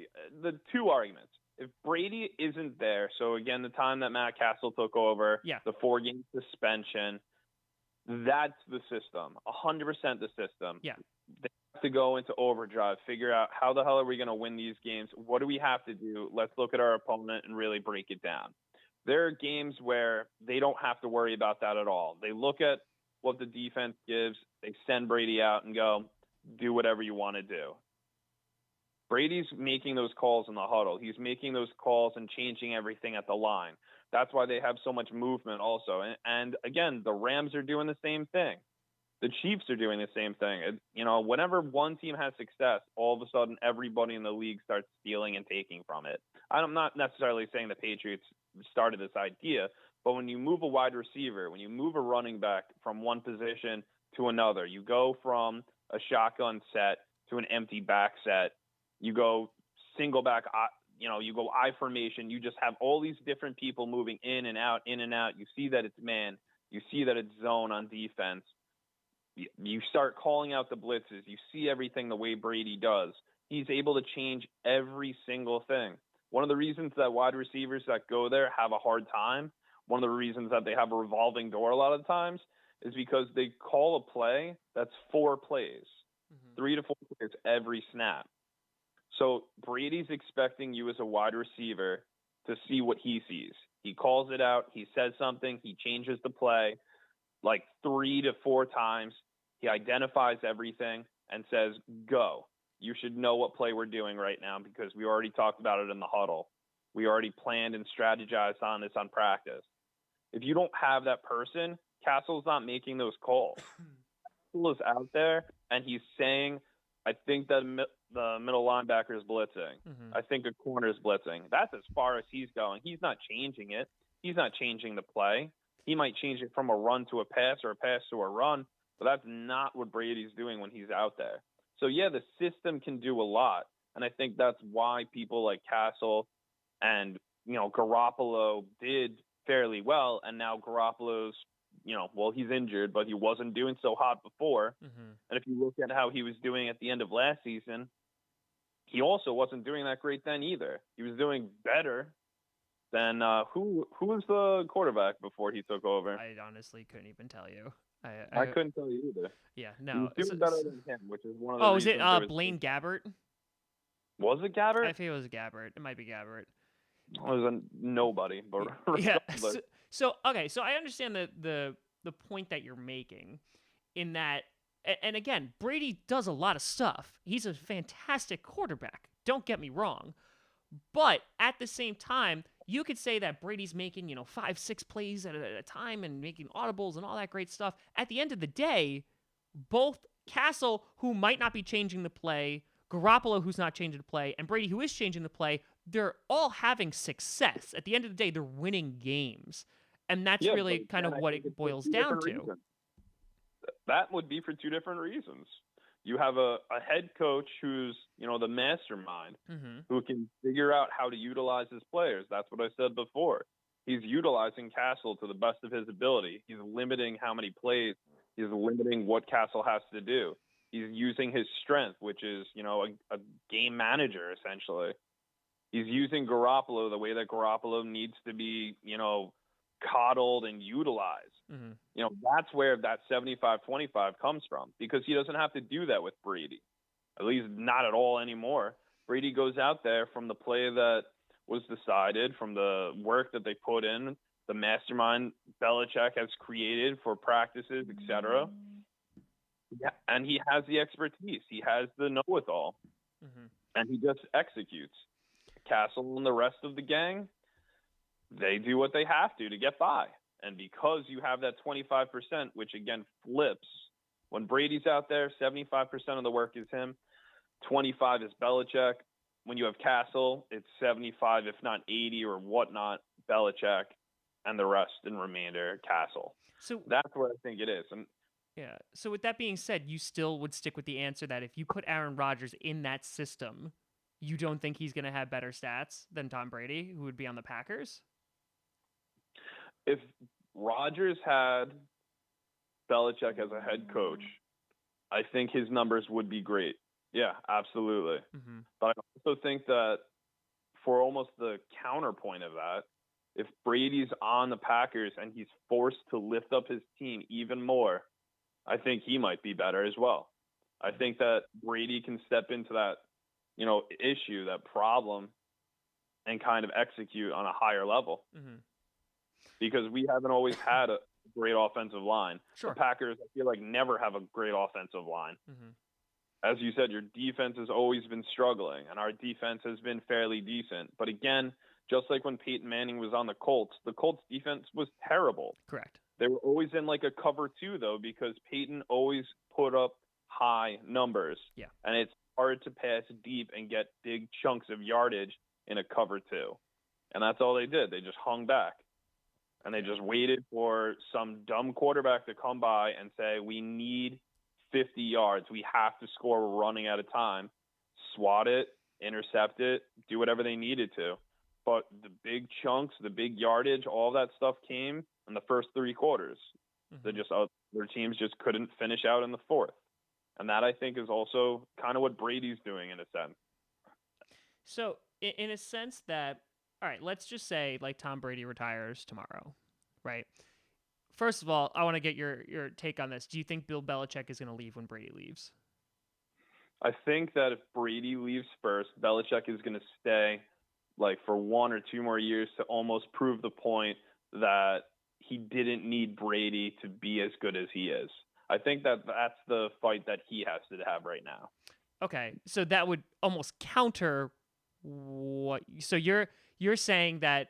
the 2 arguments. If Brady isn't there, so again, the time that Matt Castle took over, the 4-game suspension, that's the system, 100% the system. Yeah. They have to go into overdrive, figure out how the hell are we going to win these games? What do we have to do? Let's look at our opponent and really break it down. There are games where they don't have to worry about that at all. They look at what the defense gives, they send Brady out and go, do whatever you want to do. Brady's making those calls in the huddle. He's making those calls and changing everything at the line. That's why they have so much movement also. And again, the Rams are doing the same thing. The Chiefs are doing the same thing. Whenever one team has success, all of a sudden everybody in the league starts stealing and taking from it. I'm not necessarily saying the Patriots started this idea, but when you move a wide receiver, when you move a running back from one position to another, you go from a shotgun set to an empty back set, you go single back, you go I formation, you just have all these different people moving in and out, in and out. You see that it's man, you see that it's zone on defense. You start calling out the blitzes. You see everything the way Brady does. He's able to change every single thing. One of the reasons that wide receivers that go there have a hard time, one of the reasons that they have a revolving door a lot of times, is because they call a play that's 4 plays, 3 to 4 plays every snap. So Brady's expecting you as a wide receiver to see what he sees. He calls it out. He says something. He changes the play like 3 to 4 times. He identifies everything and says, go. You should know what play we're doing right now because we already talked about it in the huddle. We already planned and strategized on this on practice. If you don't have that person, Castle's not making those calls. Castle is out there, and he's saying, I think that the middle linebacker is blitzing. I think a corner is blitzing. That's as far as he's going. He's not changing it. He's not changing the play. He might change it from a run to a pass or a pass to a run, but that's not what Brady's doing when he's out there. So, yeah, the system can do a lot, and I think that's why people like Castle and, Garoppolo did fairly well, and now Garoppolo's, he's injured, but he wasn't doing so hot before. And if you look at how he was doing at the end of last season, he also wasn't doing that great then either. He was doing better than who was the quarterback before he took over? I honestly couldn't even tell you. I couldn't tell you either. Yeah, no. He was doing better than him, which is one of the reasons. Is it Blaine Gabbert? Was it Gabbert? I think it was Gabbert. It might be Gabbert. It was a nobody, but yeah. So okay, so I understand the point that you're making in that, and again, Brady does a lot of stuff. He's a fantastic quarterback. Don't get me wrong. But at the same time, you could say that Brady's making, 5-6 plays at a time and making audibles and all that great stuff. At the end of the day, both Castle, who might not be changing the play, Garoppolo, who's not changing the play, and Brady, who is changing the play, they're all having success. At the end of the day, they're winning games. And that's really kind of what it boils down to. That would be for 2 different reasons. You have a head coach who's, the mastermind, who can figure out how to utilize his players. That's what I said before. He's utilizing Castle to the best of his ability. He's limiting how many plays. He's limiting what Castle has to do. He's using his strength, which is, a game manager, essentially. He's using Garoppolo the way that Garoppolo needs to be, coddled and utilized. That's where that 75-25 comes from, because he doesn't have to do that with Brady, at least not at all anymore. Brady goes out there from the play that was decided, from the work that they put in, the mastermind Belichick has created for practices, etc. Yeah, and he has the expertise. He has the know-it-all, and he just executes. Castle and the rest of the gang, they do what they have to get by. And because you have that 25%, which again flips, when Brady's out there, 75% of the work is him, 25 is Belichick. When you have Castle, it's 75, if not 80 or whatnot, Belichick, and the rest and remainder Castle. So that's what I think it is. And yeah. So with that being said, you still would stick with the answer that if you put Aaron Rodgers in that system, you don't think he's going to have better stats than Tom Brady, who would be on the Packers? If Rodgers had Belichick as a head coach, I think his numbers would be great. Yeah, absolutely. But I also think that for almost the counterpoint of that, if Brady's on the Packers and he's forced to lift up his team even more, I think he might be better as well. I think that Brady can step into that, issue, that problem, and kind of execute on a higher level. Because we haven't always had a great offensive line. Sure. The Packers, I feel like, never have a great offensive line. as you said, your defense has always been struggling, and our defense has been fairly decent. But again, just like when Peyton Manning was on the Colts defense was terrible. Correct. They were always in like a cover two, though, because Peyton always put up high numbers. Yeah. And it's hard to pass deep and get big chunks of yardage in a cover two. And that's all they did. They just hung back. And they just waited for some dumb quarterback to come by and say, we need 50 yards. We have to score. We're running out of time. Swat it, intercept it, do whatever they needed to. But the big chunks, the big yardage, all that stuff came in the first three quarters. Mm-hmm. Their teams just couldn't finish out in the fourth. And that, I think, is also kind of what Brady's doing in a sense. So, in a sense that, all right, let's just say like Tom Brady retires tomorrow, right? First of all, I want to get your take on this. Do you think Bill Belichick is going to leave when Brady leaves? I think that if Brady leaves first, Belichick is going to stay like for 1 or 2 more years to almost prove the point that he didn't need Brady to be as good as he is. I think that that's the fight that he has to have right now. Okay, so that would almost counter what. So you're saying that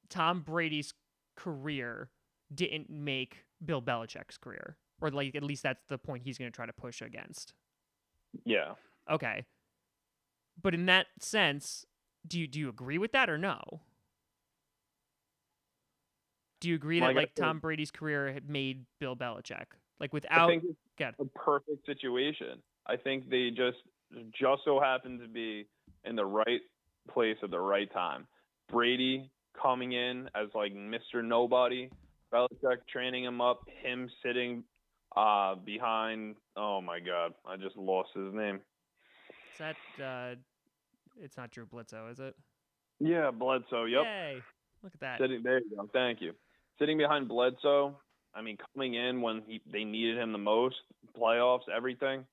Tom Brady's career didn't make Bill Belichick's career, or like at least that's the point he's going to try to push against. Yeah. Okay, but in that sense, do you agree with that or no? Do you agree that like Tom Brady's career had made Bill Belichick like without? I think it's a perfect situation. I think they just so happen to be in the right place at the right time. Brady coming in as like Mr. Nobody, Belichick training him up, him sitting behind. Oh my God, I just lost his name. Is that it's not Drew Bledsoe, is it? Yeah, Bledsoe. Yep. Yay! Look at that. There you go. Thank you. Sitting behind Bledsoe. I mean, coming in when they needed him the most, playoffs, everything.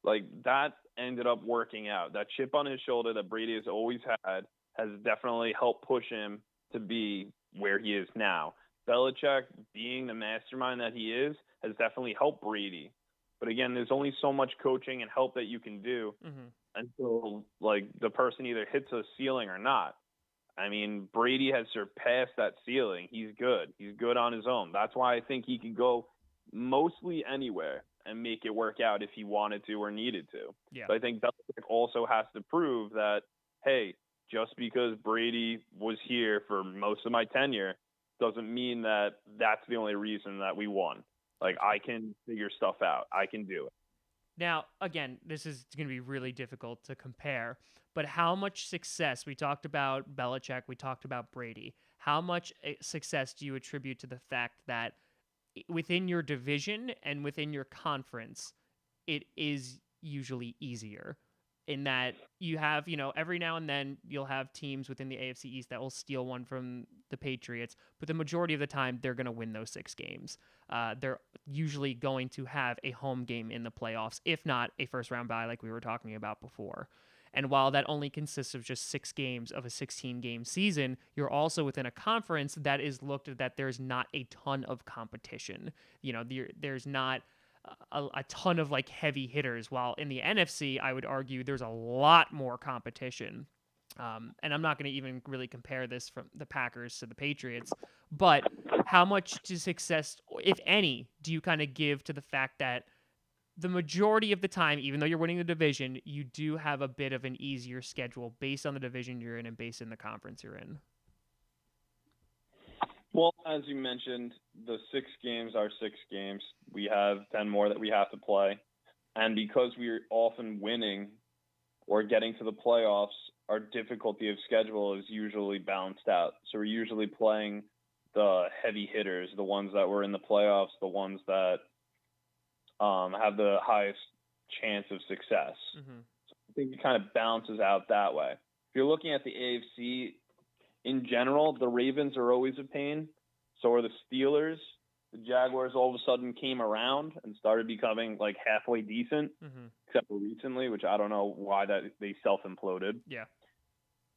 Like, that ended up working out. That chip on his shoulder that Brady has always had has definitely helped push him to be where he is now. Belichick, being the mastermind that he is, has definitely helped Brady. But again, there's only so much coaching and help that you can do until, like, the person either hits a ceiling or not. I mean, Brady has surpassed that ceiling. He's good. He's good on his own. That's why I think he could go mostly anywhere and make it work out if he wanted to or needed to. Yeah. But I think Belichick also has to prove that, hey, just because Brady was here for most of my tenure doesn't mean that that's the only reason that we won. Like, I can figure stuff out. I can do it. Now, again, this is going to be really difficult to compare, but how much success, we talked about Belichick, we talked about Brady, how much success do you attribute to the fact that within your division and within your conference, it is usually easier in that you have, every now and then you'll have teams within the AFC East that will steal one from the Patriots, but the majority of the time they're going to win those 6 games. They're usually going to have a home game in the playoffs, if not a first round bye like we were talking about before. And while that only consists of just 6 games of a 16-game season, you're also within a conference that is looked at that there's not a ton of competition. There's not a ton of like heavy hitters, while in the NFC, I would argue there's a lot more competition. And I'm not going to even really compare this from the Packers to the Patriots, but how much to success, if any, do you kind of give to the fact that the majority of the time, even though you're winning the division, you do have a bit of an easier schedule based on the division you're in and based in the conference you're in? Well, as you mentioned, the 6 games are 6 games. We have 10 more that we have to play. And because we're often winning or getting to the playoffs, our difficulty of schedule is usually balanced out. So we're usually playing the heavy hitters, the ones that were in the playoffs, the ones that have the highest chance of success. Mm-hmm. So I think it kind of balances out that way. If you're looking at the AFC in general, the Ravens are always a pain. So are the Steelers. The Jaguars all of a sudden came around and started becoming like halfway decent, except for recently, which I don't know why that they self-imploded. Yeah.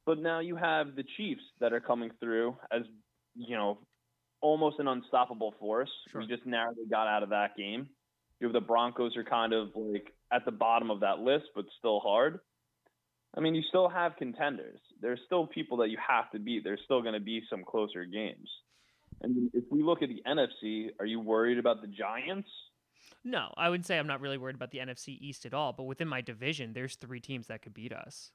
But now you have the Chiefs that are coming through as, almost an unstoppable force. Sure. We just narrowly got out of that game. You have the Broncos are kind of like at the bottom of that list, but still hard. I mean, you still have contenders. There's still people that you have to beat. There's still going to be some closer games. And if we look at the NFC, are you worried about the Giants? No, I would say I'm not really worried about the NFC East at all, but within my division, there's 3 teams that could beat us.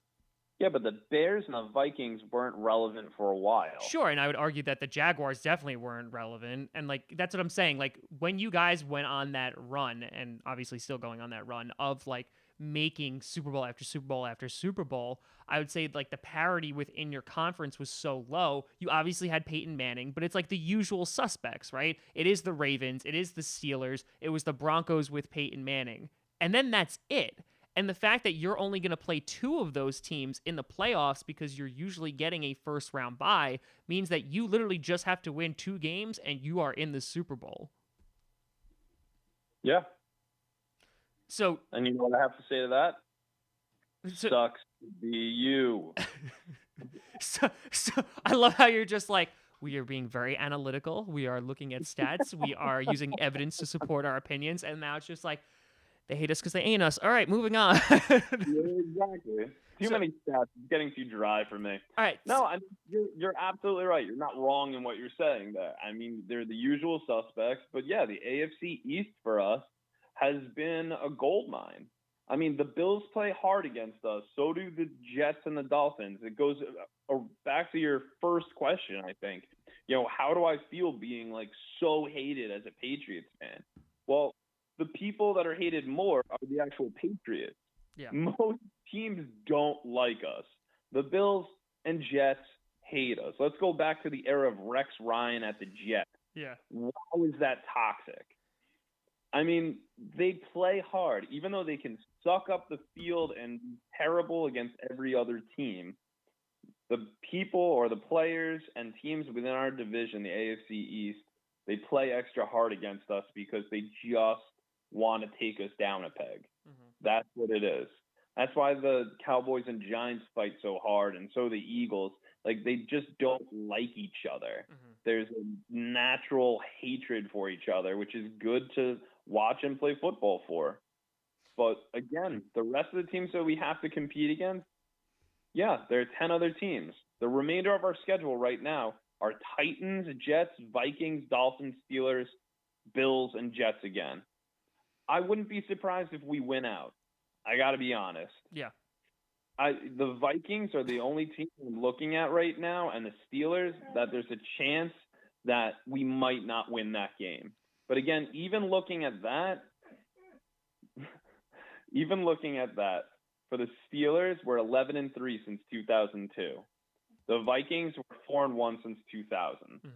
Yeah, but the Bears and the Vikings weren't relevant for a while. Sure, and I would argue that the Jaguars definitely weren't relevant. And like that's what I'm saying. Like when you guys went on that run, and obviously still going on that run of like making Super Bowl after Super Bowl after Super Bowl, I would say like the parity within your conference was so low. You obviously had Peyton Manning, but it's like the usual suspects, right? It is the Ravens, it is the Steelers, it was the Broncos with Peyton Manning. And then that's it. And the fact that you're only going to play 2 of those teams in the playoffs because you're usually getting a first round bye means that you literally just have to win 2 games and you are in the Super Bowl. Yeah. So, and you know what I have to say to that? Sucks to be you. so I love how you're just like, we are being very analytical. We are looking at stats. We are using evidence to support our opinions. And now it's just like, they hate us because they ain't us. All right, moving on. Yeah, exactly. Too many stats. It's getting too dry for me. All right. No, I mean, you're absolutely right. You're not wrong in what you're saying there. I mean, they're the usual suspects. But, yeah, the AFC East for us has been a gold mine. I mean, the Bills play hard against us. So do the Jets and the Dolphins. It goes back to your first question, I think. You know, how do I feel being, like, so hated as a Patriots fan? Well, the people that are hated more are the actual Patriots. Yeah. Most teams don't like us. The Bills and Jets hate us. Let's go back to the era of Rex Ryan at the Jets. Yeah. How is that toxic? I mean, they play hard. Even though they can suck up the field and be terrible against every other team, the people or the players and teams within our division, the AFC East, they play extra hard against us because they just want to take us down a peg. Mm-hmm. That's what it is. That's why the Cowboys and Giants fight so hard, and so the Eagles. Like, they just don't like each other. Mm-hmm. There's a natural hatred for each other, which is good to watch and play football for. But, again, the rest of the teams that we have to compete against, yeah, there are 10 other teams. The remainder of our schedule right now are Titans, Jets, Vikings, Dolphins, Steelers, Bills, and Jets again. I wouldn't be surprised if we win out. I got to be honest. Yeah. The Vikings are the only team I'm looking at right now, and the Steelers, that there's a chance that we might not win that game. But again, even looking at that, for the Steelers, we're 11-3 since 2002. The Vikings were 4-1 since 2000. Mm-hmm.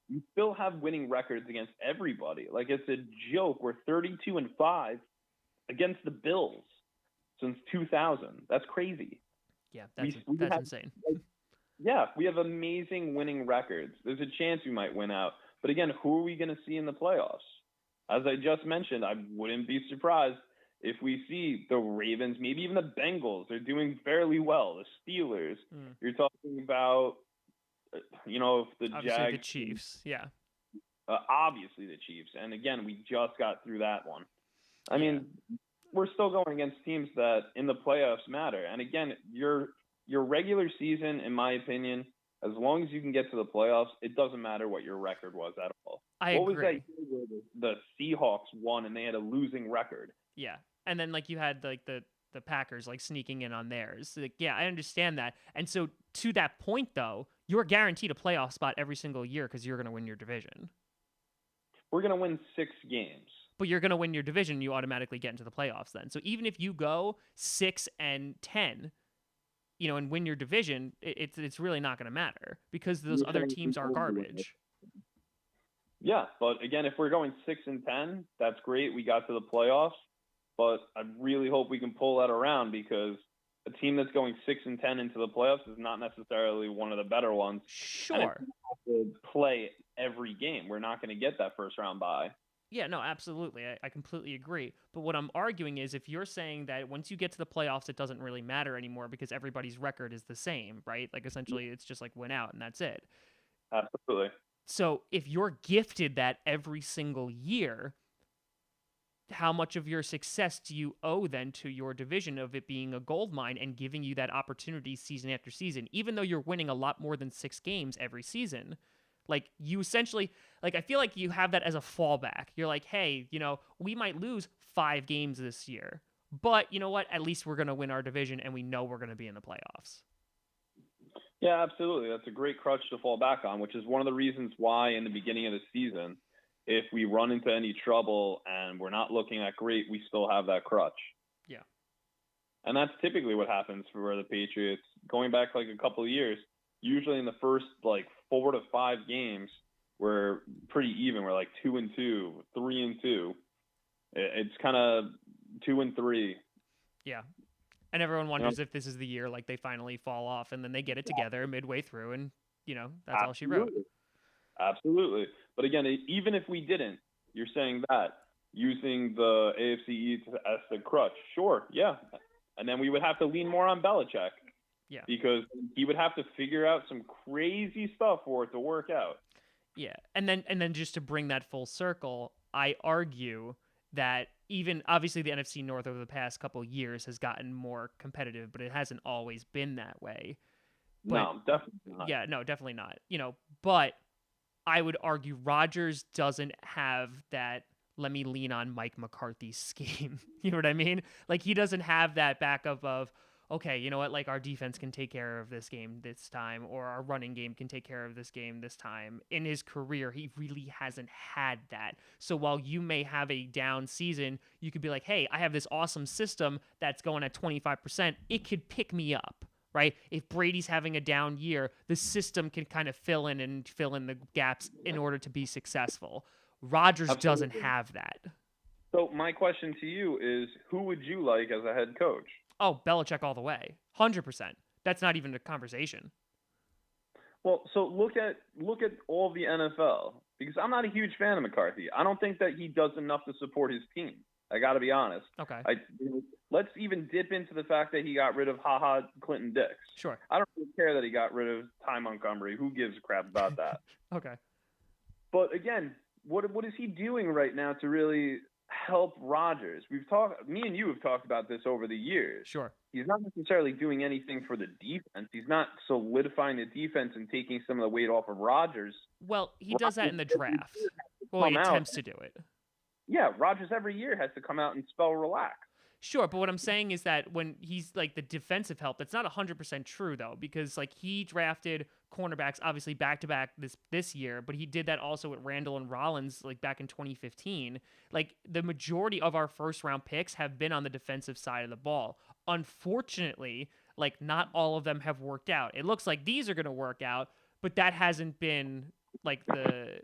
You still have winning records against everybody. Like, it's a joke. We're 32-5 against the Bills since 2000. That's crazy. Yeah, that's insane. Yeah, we have amazing winning records. There's a chance we might win out. But again, who are we going to see in the playoffs? As I just mentioned, I wouldn't be surprised if we see the Ravens, maybe even the Bengals. They're doing fairly well. The Steelers. You're talking about, you know, if the obviously Jags, the Chiefs. Yeah. Obviously the Chiefs. And again, we just got through that one. I mean, we're still going against teams that in the playoffs matter. And again, your regular season, in my opinion, as long as you can get to the playoffs, it doesn't matter what your record was at all. I agree. Was that year where the Seahawks won and they had a losing record? Yeah. And then like you had like the Packers like sneaking in on theirs. Like, yeah, I understand that. And so to that point though, you're guaranteed a playoff spot every single year because you're going to win your division. We're going to win 6 games. But you're going to win your division, you automatically get into the playoffs then. So even if you go 6-10, you know, and win your division, it's really not going to matter because those other teams are garbage. Yeah, but again, if we're going 6-10, that's great. We got to the playoffs, but I really hope we can pull that around because a team that's going 6-10 into the playoffs is not necessarily one of the better ones. Sure. And we have to play every game. We're not going to get that first round bye. Yeah, no, absolutely. I completely agree. But what I'm arguing is if you're saying that once you get to the playoffs, it doesn't really matter anymore because everybody's record is the same, right? Like essentially it's just like win out and that's it. Absolutely. So if you're gifted that every single year, how much of your success do you owe then to your division of it being a gold mine and giving you that opportunity season after season, even though you're winning a lot more than 6 games every season? Like, you essentially, like, I feel like you have that as a fallback. You're like, hey, we might lose 5 games this year, but you know what? At least we're going to win our division and we know we're going to be in the playoffs. Yeah, absolutely. That's a great crutch to fall back on, which is one of the reasons why in the beginning of the season, if we run into any trouble and we're not looking that great, we still have that crutch. Yeah. And that's typically what happens for the Patriots. Going back like a couple of years, usually in the first like 4 to 5 games, we're pretty even. We're like 2-2, 3-2. It's kind of 2-3. Yeah. And everyone wonders if this is the year like they finally fall off and then they get it together midway through and, that's all she wrote. Absolutely. But again, even if we didn't, you're saying that using the AFC East as the crutch. Sure, yeah. And then we would have to lean more on Belichick. Yeah. Because he would have to figure out some crazy stuff for it to work out. Yeah. And then just to bring that full circle, I argue that even obviously the NFC North over the past couple of years has gotten more competitive, but it hasn't always been that way. But, no, definitely not. Yeah, no, definitely not. But I would argue Rodgers doesn't have that let me lean on Mike McCarthy's scheme. You know what I mean? Like, he doesn't have that backup of, okay, you know what? Like, our defense can take care of this game this time, or our running game can take care of this game this time. In his career, he really hasn't had that. So while you may have a down season, you could be like, hey, I have this awesome system that's going at 25%. It could pick me up, right? If Brady's having a down year, the system can kind of fill in the gaps in order to be successful. Rodgers doesn't have that. So my question to you is, who would you like as a head coach? Oh, Belichick all the way. 100%. That's not even a conversation. Well, so look at all the NFL, because I'm not a huge fan of McCarthy. I don't think that he does enough to support his team. I got to be honest. Okay. Let's even dip into the fact that he got rid of Clinton Dix. Sure. I don't really care that he got rid of Ty Montgomery. Who gives a crap about that? Okay. But again, what is he doing right now to really help Rodgers? Me and you have talked about this over the years. Sure. He's not necessarily doing anything for the defense. He's not solidifying the defense and taking some of the weight off of Rodgers. Well, he does that in the draft. Well, he attempts to do it. Yeah, Rodgers every year has to come out and spell relax. Sure, but what I'm saying is that when he's like the defensive help, that's not 100% true though, because like he drafted cornerbacks obviously back to back this year, but he did that also with Randall and Rollins like back in 2015. Like the majority of our first round picks have been on the defensive side of the ball. Unfortunately, like not all of them have worked out. It looks like these are going to work out, but that hasn't been like the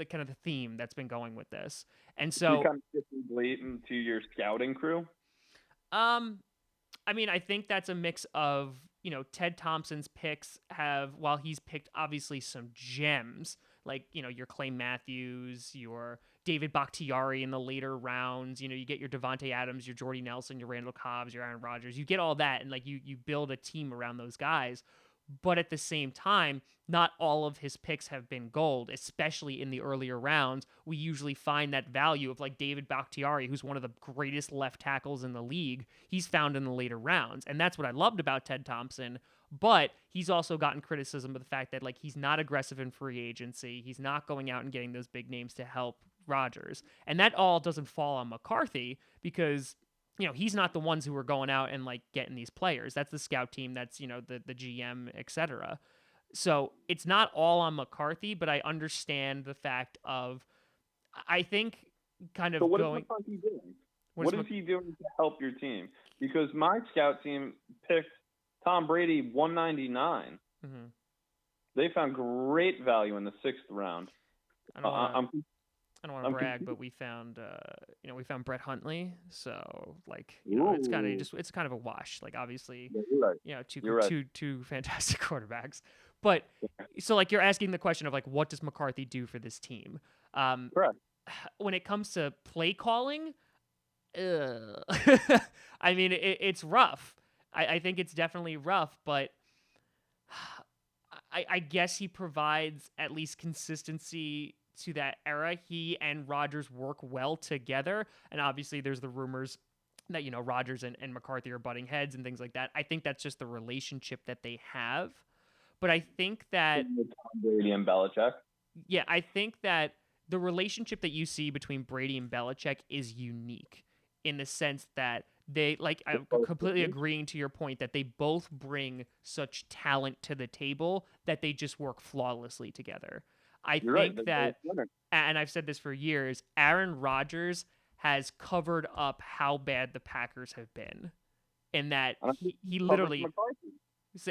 kind of the theme that's been going with this. And so you kind of shifting blatant to your scouting crew. I mean, I think that's a mix of, Ted Thompson's picks while he's picked obviously some gems, like, your Clay Matthews, your David Bakhtiari in the later rounds, you get your Devontae Adams, your Jordy Nelson, your Randall Cobbs, your Aaron Rodgers, you get all that. And like, you build a team around those guys. But at the same time, not all of his picks have been gold, especially in the earlier rounds. We usually find that value of like David Bakhtiari, who's one of the greatest left tackles in the league. He's found in the later rounds. And that's what I loved about Ted Thompson. But he's also gotten criticism of the fact that like he's not aggressive in free agency. He's not going out and getting those big names to help Rodgers. And that all doesn't fall on McCarthy because he's not the ones who are going out and like getting these players. That's the scout team. That's, the GM, etc. So it's not all on McCarthy, but I understand the fact of, I think kind of so what going. Is McCarthy doing? What is he doing to help your team? Because my scout team picked Tom Brady 199. Mm-hmm. They found great value in the 6th round. I don't want to brag, but we found Brett Huntley. So like, it's kind of a wash. Like obviously, yeah, you're right. Two fantastic quarterbacks. But so like you're asking the question of like, what does McCarthy do for this team? Correct. When it comes to play calling, I mean, it's rough. I think it's definitely rough, but I guess he provides at least consistency to that era, he and Rodgers work well together. And obviously, there's the rumors that, Rodgers and McCarthy are butting heads and things like that. I think that's just the relationship that they have. But I think that Tom Brady and Belichick. Yeah, I think that the relationship that you see between Brady and Belichick is unique in the sense that I'm completely agreeing to your point that they both bring such talent to the table that they just work flawlessly together. You're right. And I've said this for years, Aaron Rodgers has covered up how bad the Packers have been. In that he literally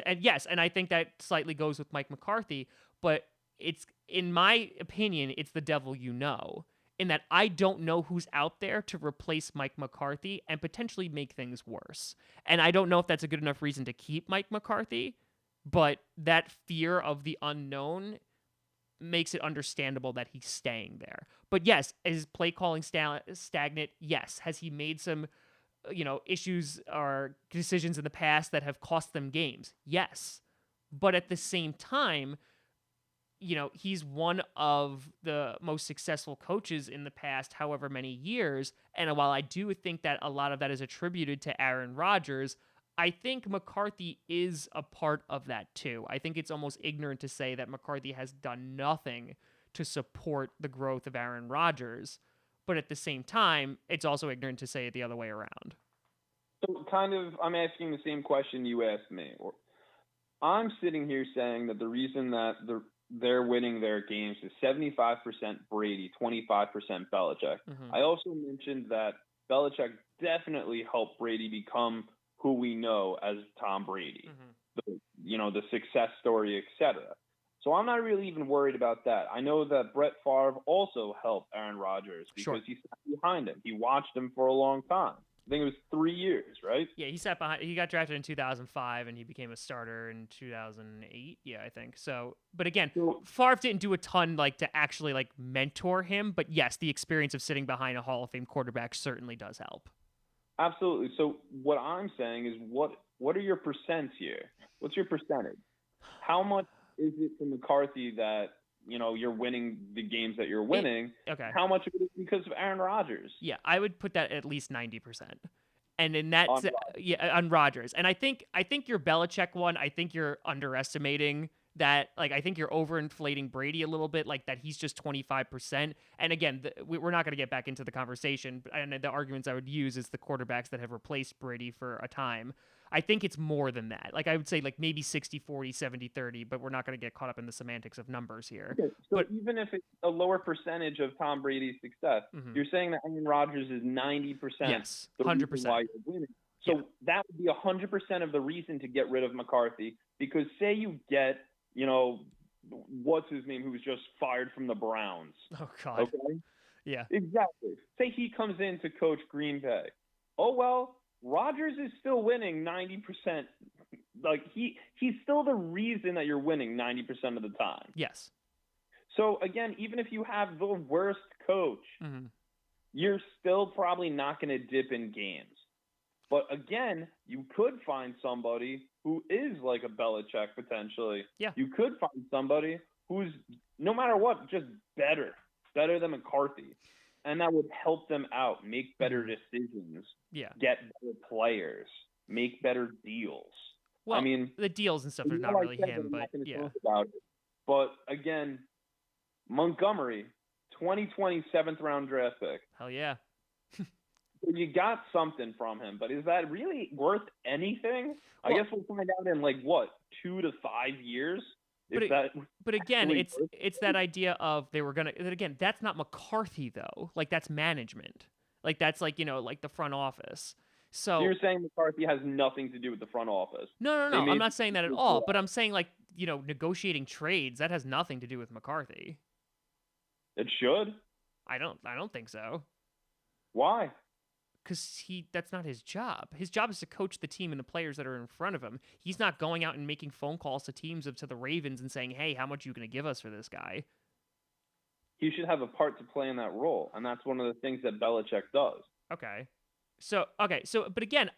and yes, and I think that slightly goes with Mike McCarthy, but it's, in my opinion, it's the devil in that I don't know who's out there to replace Mike McCarthy and potentially make things worse. And I don't know if that's a good enough reason to keep Mike McCarthy, but that fear of the unknown makes it understandable that he's staying there. But yes, is play calling stagnant? Yes. Has he made some issues or decisions in the past that have cost them games? Yes. But at the same time, he's one of the most successful coaches in the past however many years. And while I do think that a lot of that is attributed to Aaron Rodgers, I think McCarthy is a part of that too. I think it's almost ignorant to say that McCarthy has done nothing to support the growth of Aaron Rodgers. But at the same time, it's also ignorant to say it the other way around. So I'm asking the same question you asked me. I'm sitting here saying that the reason that they're winning their games is 75% Brady, 25% Belichick. Mm-hmm. I also mentioned that Belichick definitely helped Brady become who we know as Tom Brady, the success story, etc. So I'm not really even worried about that. I know that Brett Favre also helped Aaron Rodgers because he sat behind him. He watched him for a long time. I think it was 3 years, right? Yeah, he sat behind. He got drafted in 2005, and he became a starter in 2008. Yeah, I think so. But again, Favre didn't do a ton to actually mentor him. But yes, the experience of sitting behind a Hall of Fame quarterback certainly does help. Absolutely. So what I'm saying is, what are your percents here? What's your percentage? How much is it for McCarthy that you're winning the games that you're winning? Okay. How much of it is because of Aaron Rodgers? Yeah, I would put that at least 90%. And in that, on Rodgers. And I think your Belichick one, I think you're underestimating that. I think you're overinflating Brady a little bit, that he's just 25%. And again, we're not going to get back into the conversation, and the arguments I would use is the quarterbacks that have replaced Brady for a time. I think it's more than that. I would say maybe 60-40, 70-30, but we're not going to get caught up in the semantics of numbers here. Okay, so even if it's a lower percentage of Tom Brady's success, you're saying that Aaron Rodgers is 90%. Yes, 100%. Why you're winning. So that would be 100% of the reason to get rid of McCarthy, because say you get, what's his name, who was just fired from the Browns. Oh, God. Okay? Yeah. Exactly. Say he comes in to coach Green Bay. Oh, well, Rodgers is still winning 90%. He's still the reason that you're winning 90% of the time. Yes. So again, even if you have the worst coach, you're still probably not going to dip in games. But again, you could find somebody who is like a Belichick potentially. Yeah. You could find somebody who's, no matter what, just better than McCarthy. And that would help them out, make better decisions, get better players, make better deals. Well, the deals and stuff are not really him, but yeah. But again, Montgomery, 2020 7th round draft pick. Hell yeah. You got something from him, but is that really worth anything? Well, I guess we'll find out in 2 to 5 years. But again, it's that idea of they were gonna. Again, that's not McCarthy though. That's management. That's the front office. So you're saying McCarthy has nothing to do with the front office? No. I'm not saying that at all. But I'm saying negotiating trades, that has nothing to do with McCarthy. It should. I don't think so. Why? Because that's not his job. His job is to coach the team and the players that are in front of him. He's not going out and making phone calls to teams to the Ravens and saying, hey, how much are you going to give us for this guy? He should have a part to play in that role, and that's one of the things that Belichick does. Okay. But again,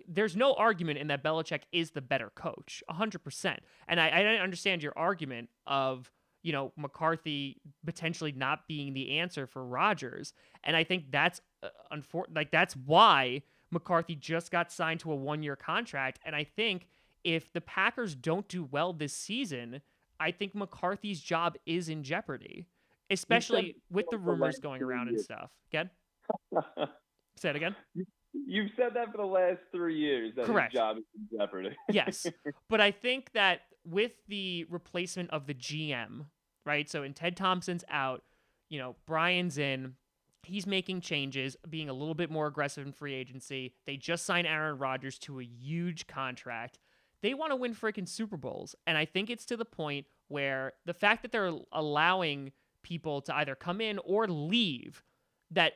there's no argument in that Belichick is the better coach, 100%. And I understand your argument of, McCarthy potentially not being the answer for Rodgers. And I think that's that's why McCarthy just got signed to a 1-year contract. And I think if the Packers don't do well this season, I think McCarthy's job is in jeopardy, especially with the rumors going around and stuff. Again? Say it again? You've said that for the last 3 years, that Correct. his job is in jeopardy. Yes. But I think that with the replacement of the GM, right? So, Ted Thompson's out, Brian's in, he's making changes, being a little bit more aggressive in free agency. They just signed Aaron Rodgers to a huge contract. They want to win freaking Super Bowls. And I think it's to the point where the fact that they're allowing people to either come in or leave, that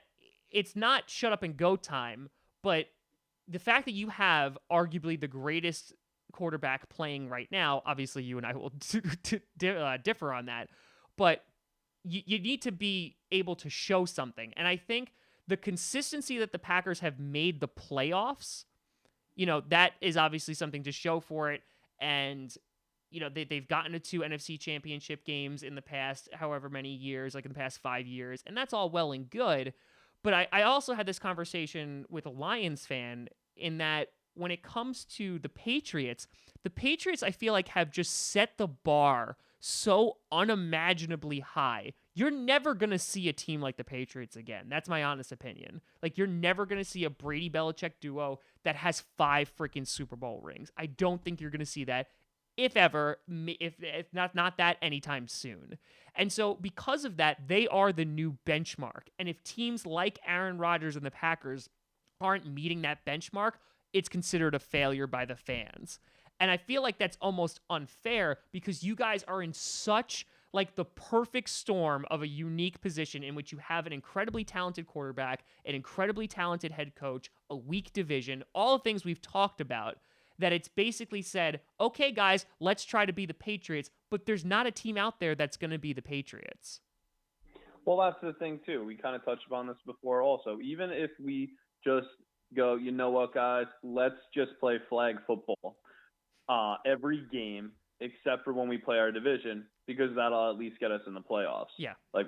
it's not shut up and go time, but the fact that you have arguably the greatest quarterback playing right now, obviously you and I will differ on that, but you need to be able to show something. And I think the consistency that the Packers have made the playoffs, that is obviously something to show for it. And, they've gotten to 2 NFC championship games in the past however many years, like in the past 5 years, and that's all well and good. But I also had this conversation with a Lions fan in that when it comes to the Patriots, I feel like have just set the bar so unimaginably high. You're never going to see a team like the Patriots again. That's my honest opinion. Like, you're never going to see a Brady-Belichick duo that has 5 freaking Super Bowl rings. I don't think you're going to see that, if ever, if not that anytime soon. And so because of that, they are the new benchmark. And if teams like Aaron Rodgers and the Packers aren't meeting that benchmark, it's considered a failure by the fans. And I feel like that's almost unfair because you guys are in such like the perfect storm of a unique position in which you have an incredibly talented quarterback, an incredibly talented head coach, a weak division, all the things we've talked about, that it's basically said, okay, guys, let's try to be the Patriots, but there's not a team out there that's going to be the Patriots. Well, that's the thing, too. We kind of touched upon this before also. Even if we just go, you know what, guys, let's just play flag football every game except for when we play our division, because that'll at least get us in the playoffs. Yeah. Like,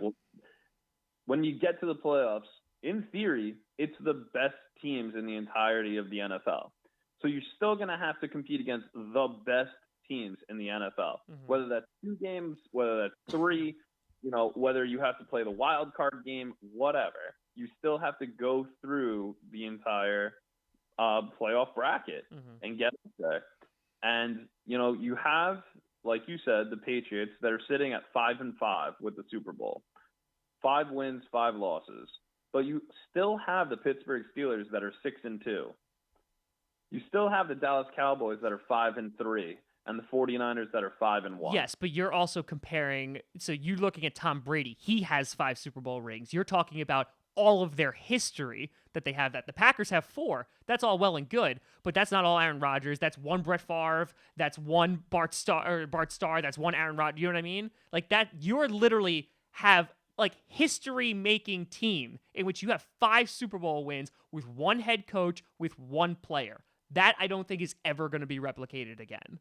when you get to the playoffs, in theory, it's the best teams in the entirety of the NFL. So you're still going to have to compete against the best teams in the NFL, whether that's 2 games, whether that's 3, whether you have to play the wild card game, whatever. You still have to go through the entire playoff bracket and get there. And, you have, like you said, the Patriots that are sitting at 5-5 with the Super Bowl. 5 wins, 5 losses. But you still have the Pittsburgh Steelers that are 6-2. You still have the Dallas Cowboys that are 5-3 and the 49ers that are 5-1. Yes, but you're also comparing. So you're looking at Tom Brady. He has 5 Super Bowl rings. You're talking about all of their history that they have. That the Packers have 4. That's all well and good, but that's not all Aaron Rodgers. That's 1 Brett Favre. That's 1 Bart Starr. That's 1 Aaron Rodgers. You know what I mean? Like that. You're literally have like history-making team in which you have 5 Super Bowl wins with 1 head coach with 1 player. That I don't think is ever going to be replicated again.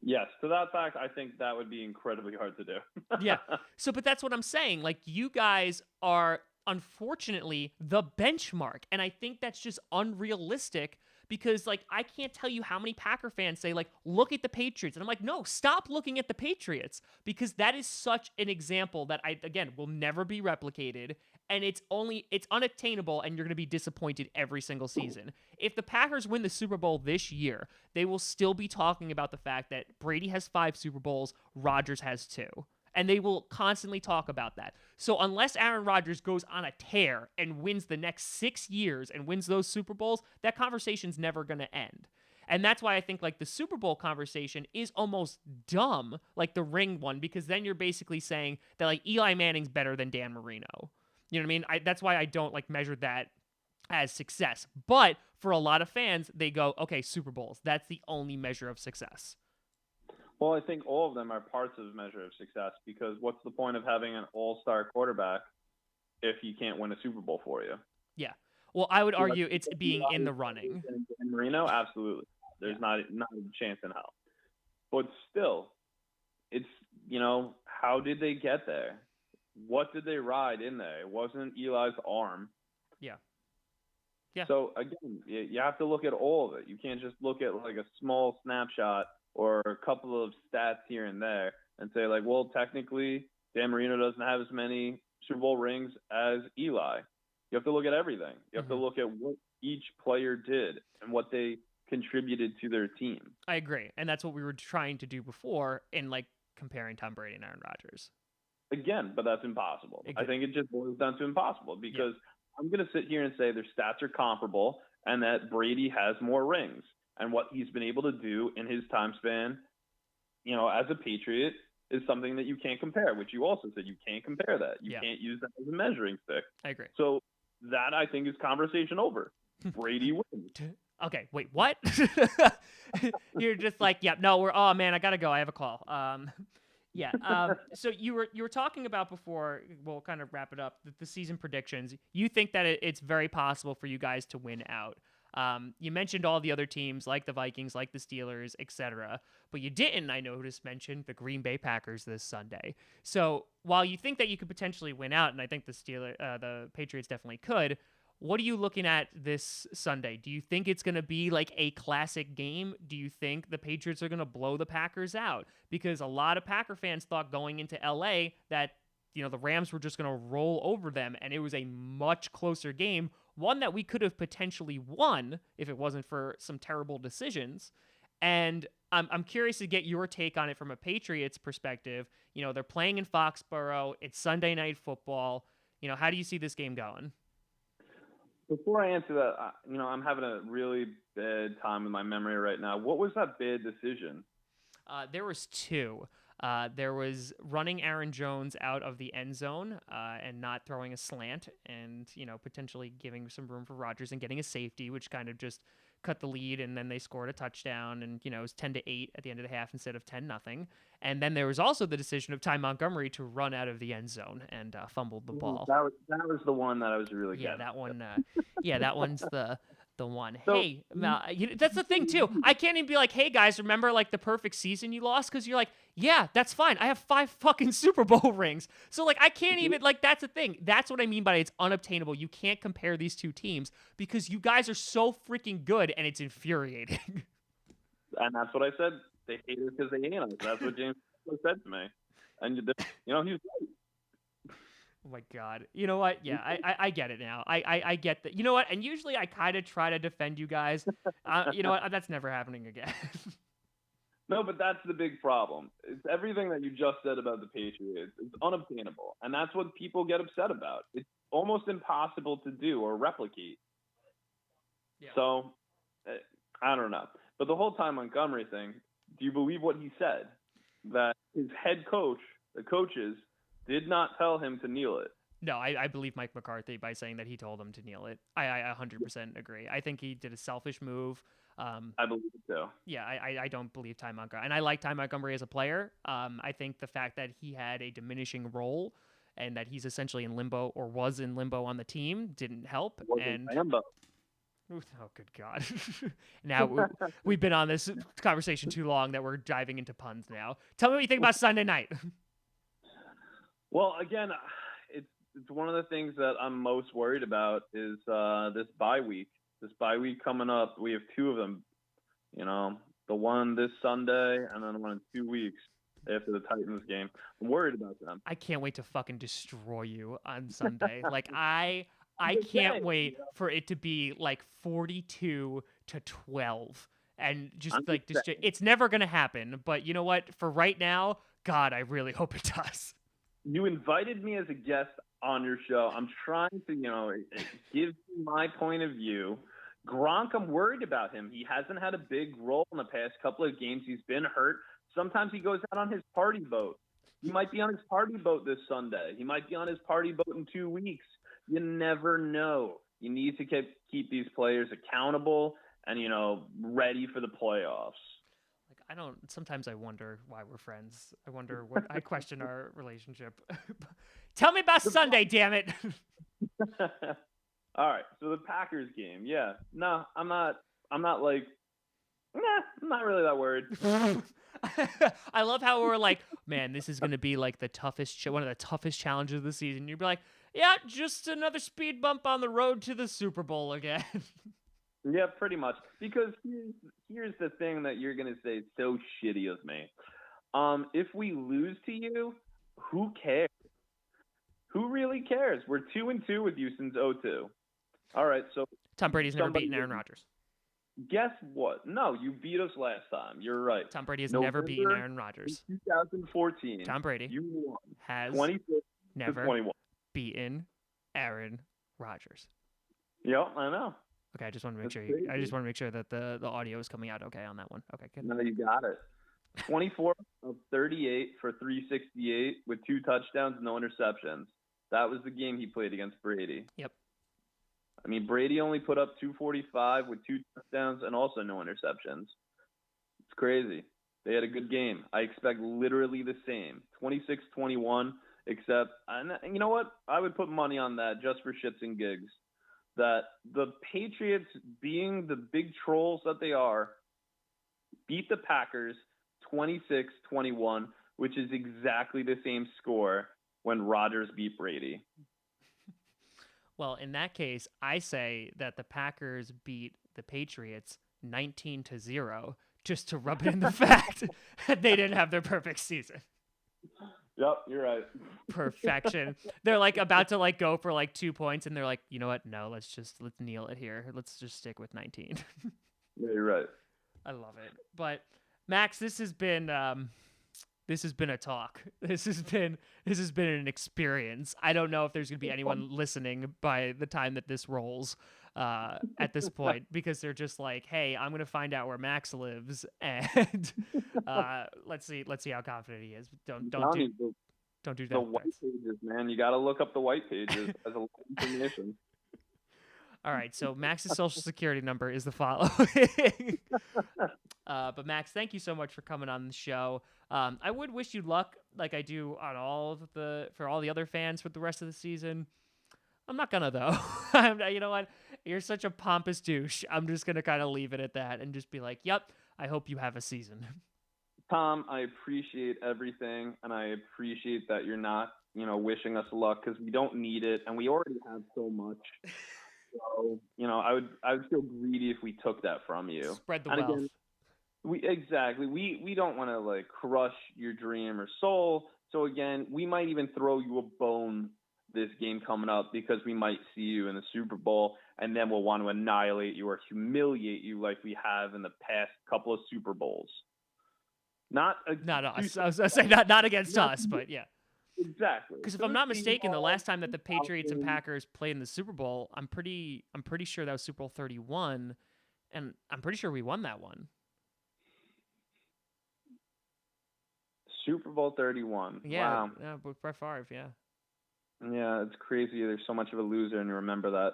Yes, to that fact, I think that would be incredibly hard to do. Yeah. So, but that's what I'm saying. Like, you guys are, unfortunately, the benchmark. And I think that's just unrealistic because, like, I can't tell you how many Packer fans say, like, look at the Patriots. And I'm like, no, stop looking at the Patriots because that is such an example that will never be replicated. And it's unattainable, and you're going to be disappointed every single season. If the Packers win the Super Bowl this year, they will still be talking about the fact that Brady has 5 Super Bowls, Rodgers has 2. And they will constantly talk about that. So unless Aaron Rodgers goes on a tear and wins the next 6 years and wins those Super Bowls, that conversation's never going to end. And that's why I think like the Super Bowl conversation is almost dumb, like the ring one, because then you're basically saying that like Eli Manning's better than Dan Marino. You know what I mean? That's why I don't like measure that as success. But for a lot of fans, they go, okay, Super Bowls. That's the only measure of success. Well, I think all of them are parts of the measure of success because what's the point of having an all-star quarterback if he can't win a Super Bowl for you? Yeah. Well, I would argue it's being in the running. In Marino, absolutely. There's not a chance in hell. But still, it's, how did they get there? What did they ride in there? It wasn't Eli's arm. Yeah. Yeah. So again, you have to look at all of it. You can't just look at like a small snapshot or a couple of stats here and there and say like, well, technically Dan Marino doesn't have as many Super Bowl rings as Eli. You have to look at everything. You have to look at what each player did and what they contributed to their team. I agree. And that's what we were trying to do before in like comparing Tom Brady and Aaron Rodgers. Again, but that's impossible. I think it just boils down to impossible because I'm going to sit here and say their stats are comparable and that Brady has more rings. And what he's been able to do in his time span, you know, as a Patriot is something that you can't compare, which you also said you can't compare that. You can't use that as a measuring stick. I agree. So that I think is conversation over. Brady wins. Okay, wait, what? You're just like, yeah, no, oh man, I gotta go. I have a call. So you were talking about before. We'll kind of wrap it up. The season predictions. You think that it's very possible for you guys to win out. You mentioned all the other teams like the Vikings, like the Steelers, etc. But you didn't, I noticed, mention the Green Bay Packers this Sunday. So while you think that you could potentially win out, and I think the Patriots definitely could. What are you looking at this Sunday? Do you think it's going to be like a classic game? Do you think the Patriots are going to blow the Packers out? Because a lot of Packer fans thought going into LA that, you know, the Rams were just going to roll over them, and it was a much closer game, one that we could have potentially won if it wasn't for some terrible decisions. And I'm curious to get your take on it from a Patriots perspective. You know, they're playing in Foxborough. It's Sunday Night Football. You know, how do you see this game going? Before I answer that, you know, I'm having a really bad time with my memory right now. What was that bad decision? There was two. There was running Aaron Jones out of the end zone and not throwing a slant and, you know, potentially giving some room for Rodgers and getting a safety, which kind of just cut the lead, and then they scored a touchdown, and, you know, it was 10-8 at the end of the half instead of 10-0. And then there was also the decision of Ty Montgomery to run out of the end zone and fumbled the ball. That was the one that I was really getting. That one. That one's the one. So, hey, that's the thing too. I can't even be like, hey guys, remember like the perfect season you lost? Because you're like, yeah, that's fine. I have 5 fucking Super Bowl rings. So like, I can't even like. That's the thing. That's what I mean by it's unobtainable. You can't compare these two teams because you guys are so freaking good, and it's infuriating. And that's what I said. They hate us because they hate us. That's what James said to me. And you know, he's right. Oh my God. You know what? Yeah, I get it now. I get that. You know what? And usually I kind of try to defend you guys. You know what? That's never happening again. No, but that's the big problem. It's everything that you just said about the Patriots. It's unobtainable. And that's what people get upset about. It's almost impossible to do or replicate. Yeah. So, I don't know. But the whole Ty Montgomery thing, do you believe what he said? That his head coach, the coaches, did not tell him to kneel it. No, I believe Mike McCarthy by saying that he told him to kneel it. I 100% agree. I think he did a selfish move. I believe it too. Yeah, I don't believe Ty Montgomery. And I like Ty Montgomery as a player. I think the fact that he had a diminishing role and that he's essentially in limbo or was in limbo on the team didn't help. Limbo. Oh, good God. Now, we've been on this conversation too long that we're diving into puns now. Tell me what you think about Sunday night. Well, again, it's one of the things that I'm most worried about is this bye week. This bye week coming up, we have 2 of them. You know, the one this Sunday and then the one in 2 weeks after the Titans game. I'm worried about them. I can't wait to fucking destroy you on Sunday. Like, I can't wait for it to be like 42-12 and just it's never going to happen. But you know what? For right now, God, I really hope it does. You invited me as a guest on your show. I'm trying to, you know, give you my point of view. Gronk, I'm worried about him. He hasn't had a big role in the past couple of games. He's been hurt. Sometimes he goes out on his party boat. He might be on his party boat this Sunday. He might be on his party boat in 2 weeks. You never know. You need to keep these players accountable and, you know, ready for the playoffs. Sometimes I wonder why we're friends. I question our relationship. Tell me about Sunday, damn it. All right. So the Packers game. Yeah. No, I'm not really that worried. I love how we're like, man, this is gonna be like the toughest, one of the toughest challenges of the season. You'd be like, yeah, just another speed bump on the road to the Super Bowl again. Yeah, pretty much. Because here's the thing that you're gonna say is so shitty of me. If we lose to you, who cares? Who really cares? We're 2-2 with you since 02. All right, so Tom Brady's never somebody beaten Aaron Rodgers. guess what? No, you beat us last time. You're right. Tom Brady has never November beaten Aaron Rodgers. 2014. Tom Brady You won has 26 to never 21. beaten Aaron Rodgers. Yep, I know. Okay, I just want to make That's sure. crazy. I just want to make sure that the audio is coming out okay on that one. Okay, good. No, you got it. 24 of 38 for 368 with 2 touchdowns, no interceptions. That was the game he played against Brady. Yep. I mean, Brady only put up 245 with 2 touchdowns and also no interceptions. It's crazy. They had a good game. I expect literally the same. 26-21, except, and you know what? I would put money on that just for shits and gigs. That the Patriots, being the big trolls that they are, beat the Packers 26-21, which is exactly the same score when Rodgers beat Brady. Well, in that case, I say that the Packers beat the Patriots 19-0, just to rub it in the fact that they didn't have their perfect season. Yep, you're right. Perfection. They're like about to like go for like 2 points, and they're like, you know what? No, let's kneel it here. Let's just stick with 19. Yeah, you're right. I love it. But Max, this has been a talk. This has been an experience. I don't know if there's gonna be anyone listening by the time that this rolls at this point, because they're just like, hey, I'm gonna find out where Max lives, and let's see how confident he is. Don't do The that. white pages, man. You got to look up the white pages as a lot of information. All right, so Max's social security number is the following. But Max, thank you so much for coming on the show. I would wish you luck, like I do on for all the other fans for the rest of the season. I'm not gonna though. You know what? You're such a pompous douche. I'm just gonna kind of leave it at that and just be like, "Yep, I hope you have a season." Tom, I appreciate everything, and I appreciate that you're not, wishing us luck, because we don't need it, and we already have so much. So, I would feel greedy if we took that from you. Spread the and wealth. Again, we don't want to like crush your dream or soul. So again, we might even throw you a bone this game coming up, because we might see you in the Super Bowl, and then we'll want to annihilate you or humiliate you like we have in the past couple of Super Bowls. Not us. I was gonna say not against us, but yeah. Exactly. Because if I'm not mistaken, the last time that the Patriots and Packers played in the Super Bowl, I'm pretty sure that was Super Bowl 31, and I'm pretty sure we won that one. Super Bowl 31. Yeah, Wow. Yeah, with Brett Favre, yeah. Yeah, it's crazy. There's so much of a loser, and you remember that.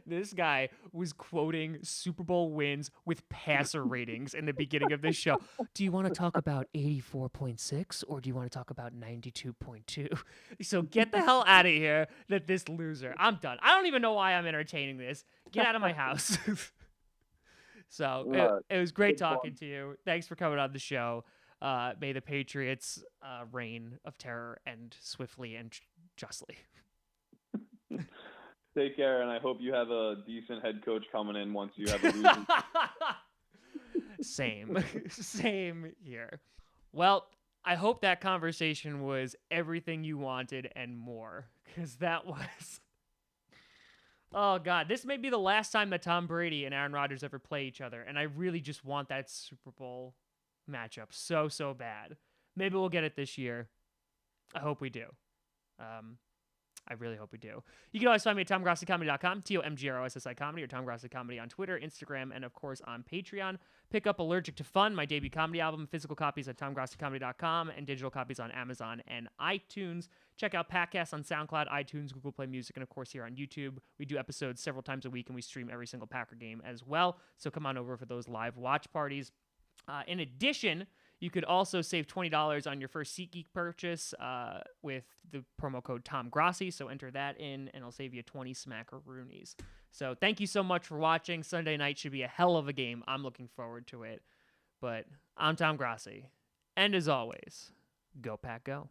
This guy was quoting Super Bowl wins with passer ratings in the beginning of this show. Do you want to talk about 84.6 or do you want to talk about 92.2? So get the hell out of here, this loser. I'm done. I don't even know why I'm entertaining this. Get out of my house. So it was great talking to you. Thanks for coming on the show. May the Patriots' reign of terror end swiftly and justly. Take care, and I hope you have a decent head coach coming in once you have a losing. Same here. Well, I hope that conversation was everything you wanted and more, because that was... Oh, God. This may be the last time that Tom Brady and Aaron Rodgers ever play each other, and I really just want that Super Bowl matchup so bad. Maybe we'll get it this year. I hope we do. I really hope we do. You can always find me at TomGrossiComedy.com, TomGrossi Comedy, or Tom Grossi Comedy on Twitter, Instagram, and of course on Patreon. Pick up Allergic to Fun, my debut comedy album, physical copies at TomGrossiComedy.com, and digital copies on Amazon and iTunes. Check out Packast on SoundCloud, iTunes, Google Play Music, and of course here on YouTube. We do episodes several times a week, and we stream every single Packer game as well. So come on over for those live watch parties. In addition, you could also save $20 on your first SeatGeek purchase with the promo code Tom Grossi. So enter that in, and it'll save you 20 smackaroonies. So thank you so much for watching. Sunday night should be a hell of a game. I'm looking forward to it. But I'm Tom Grossi. And as always, go Pack Go.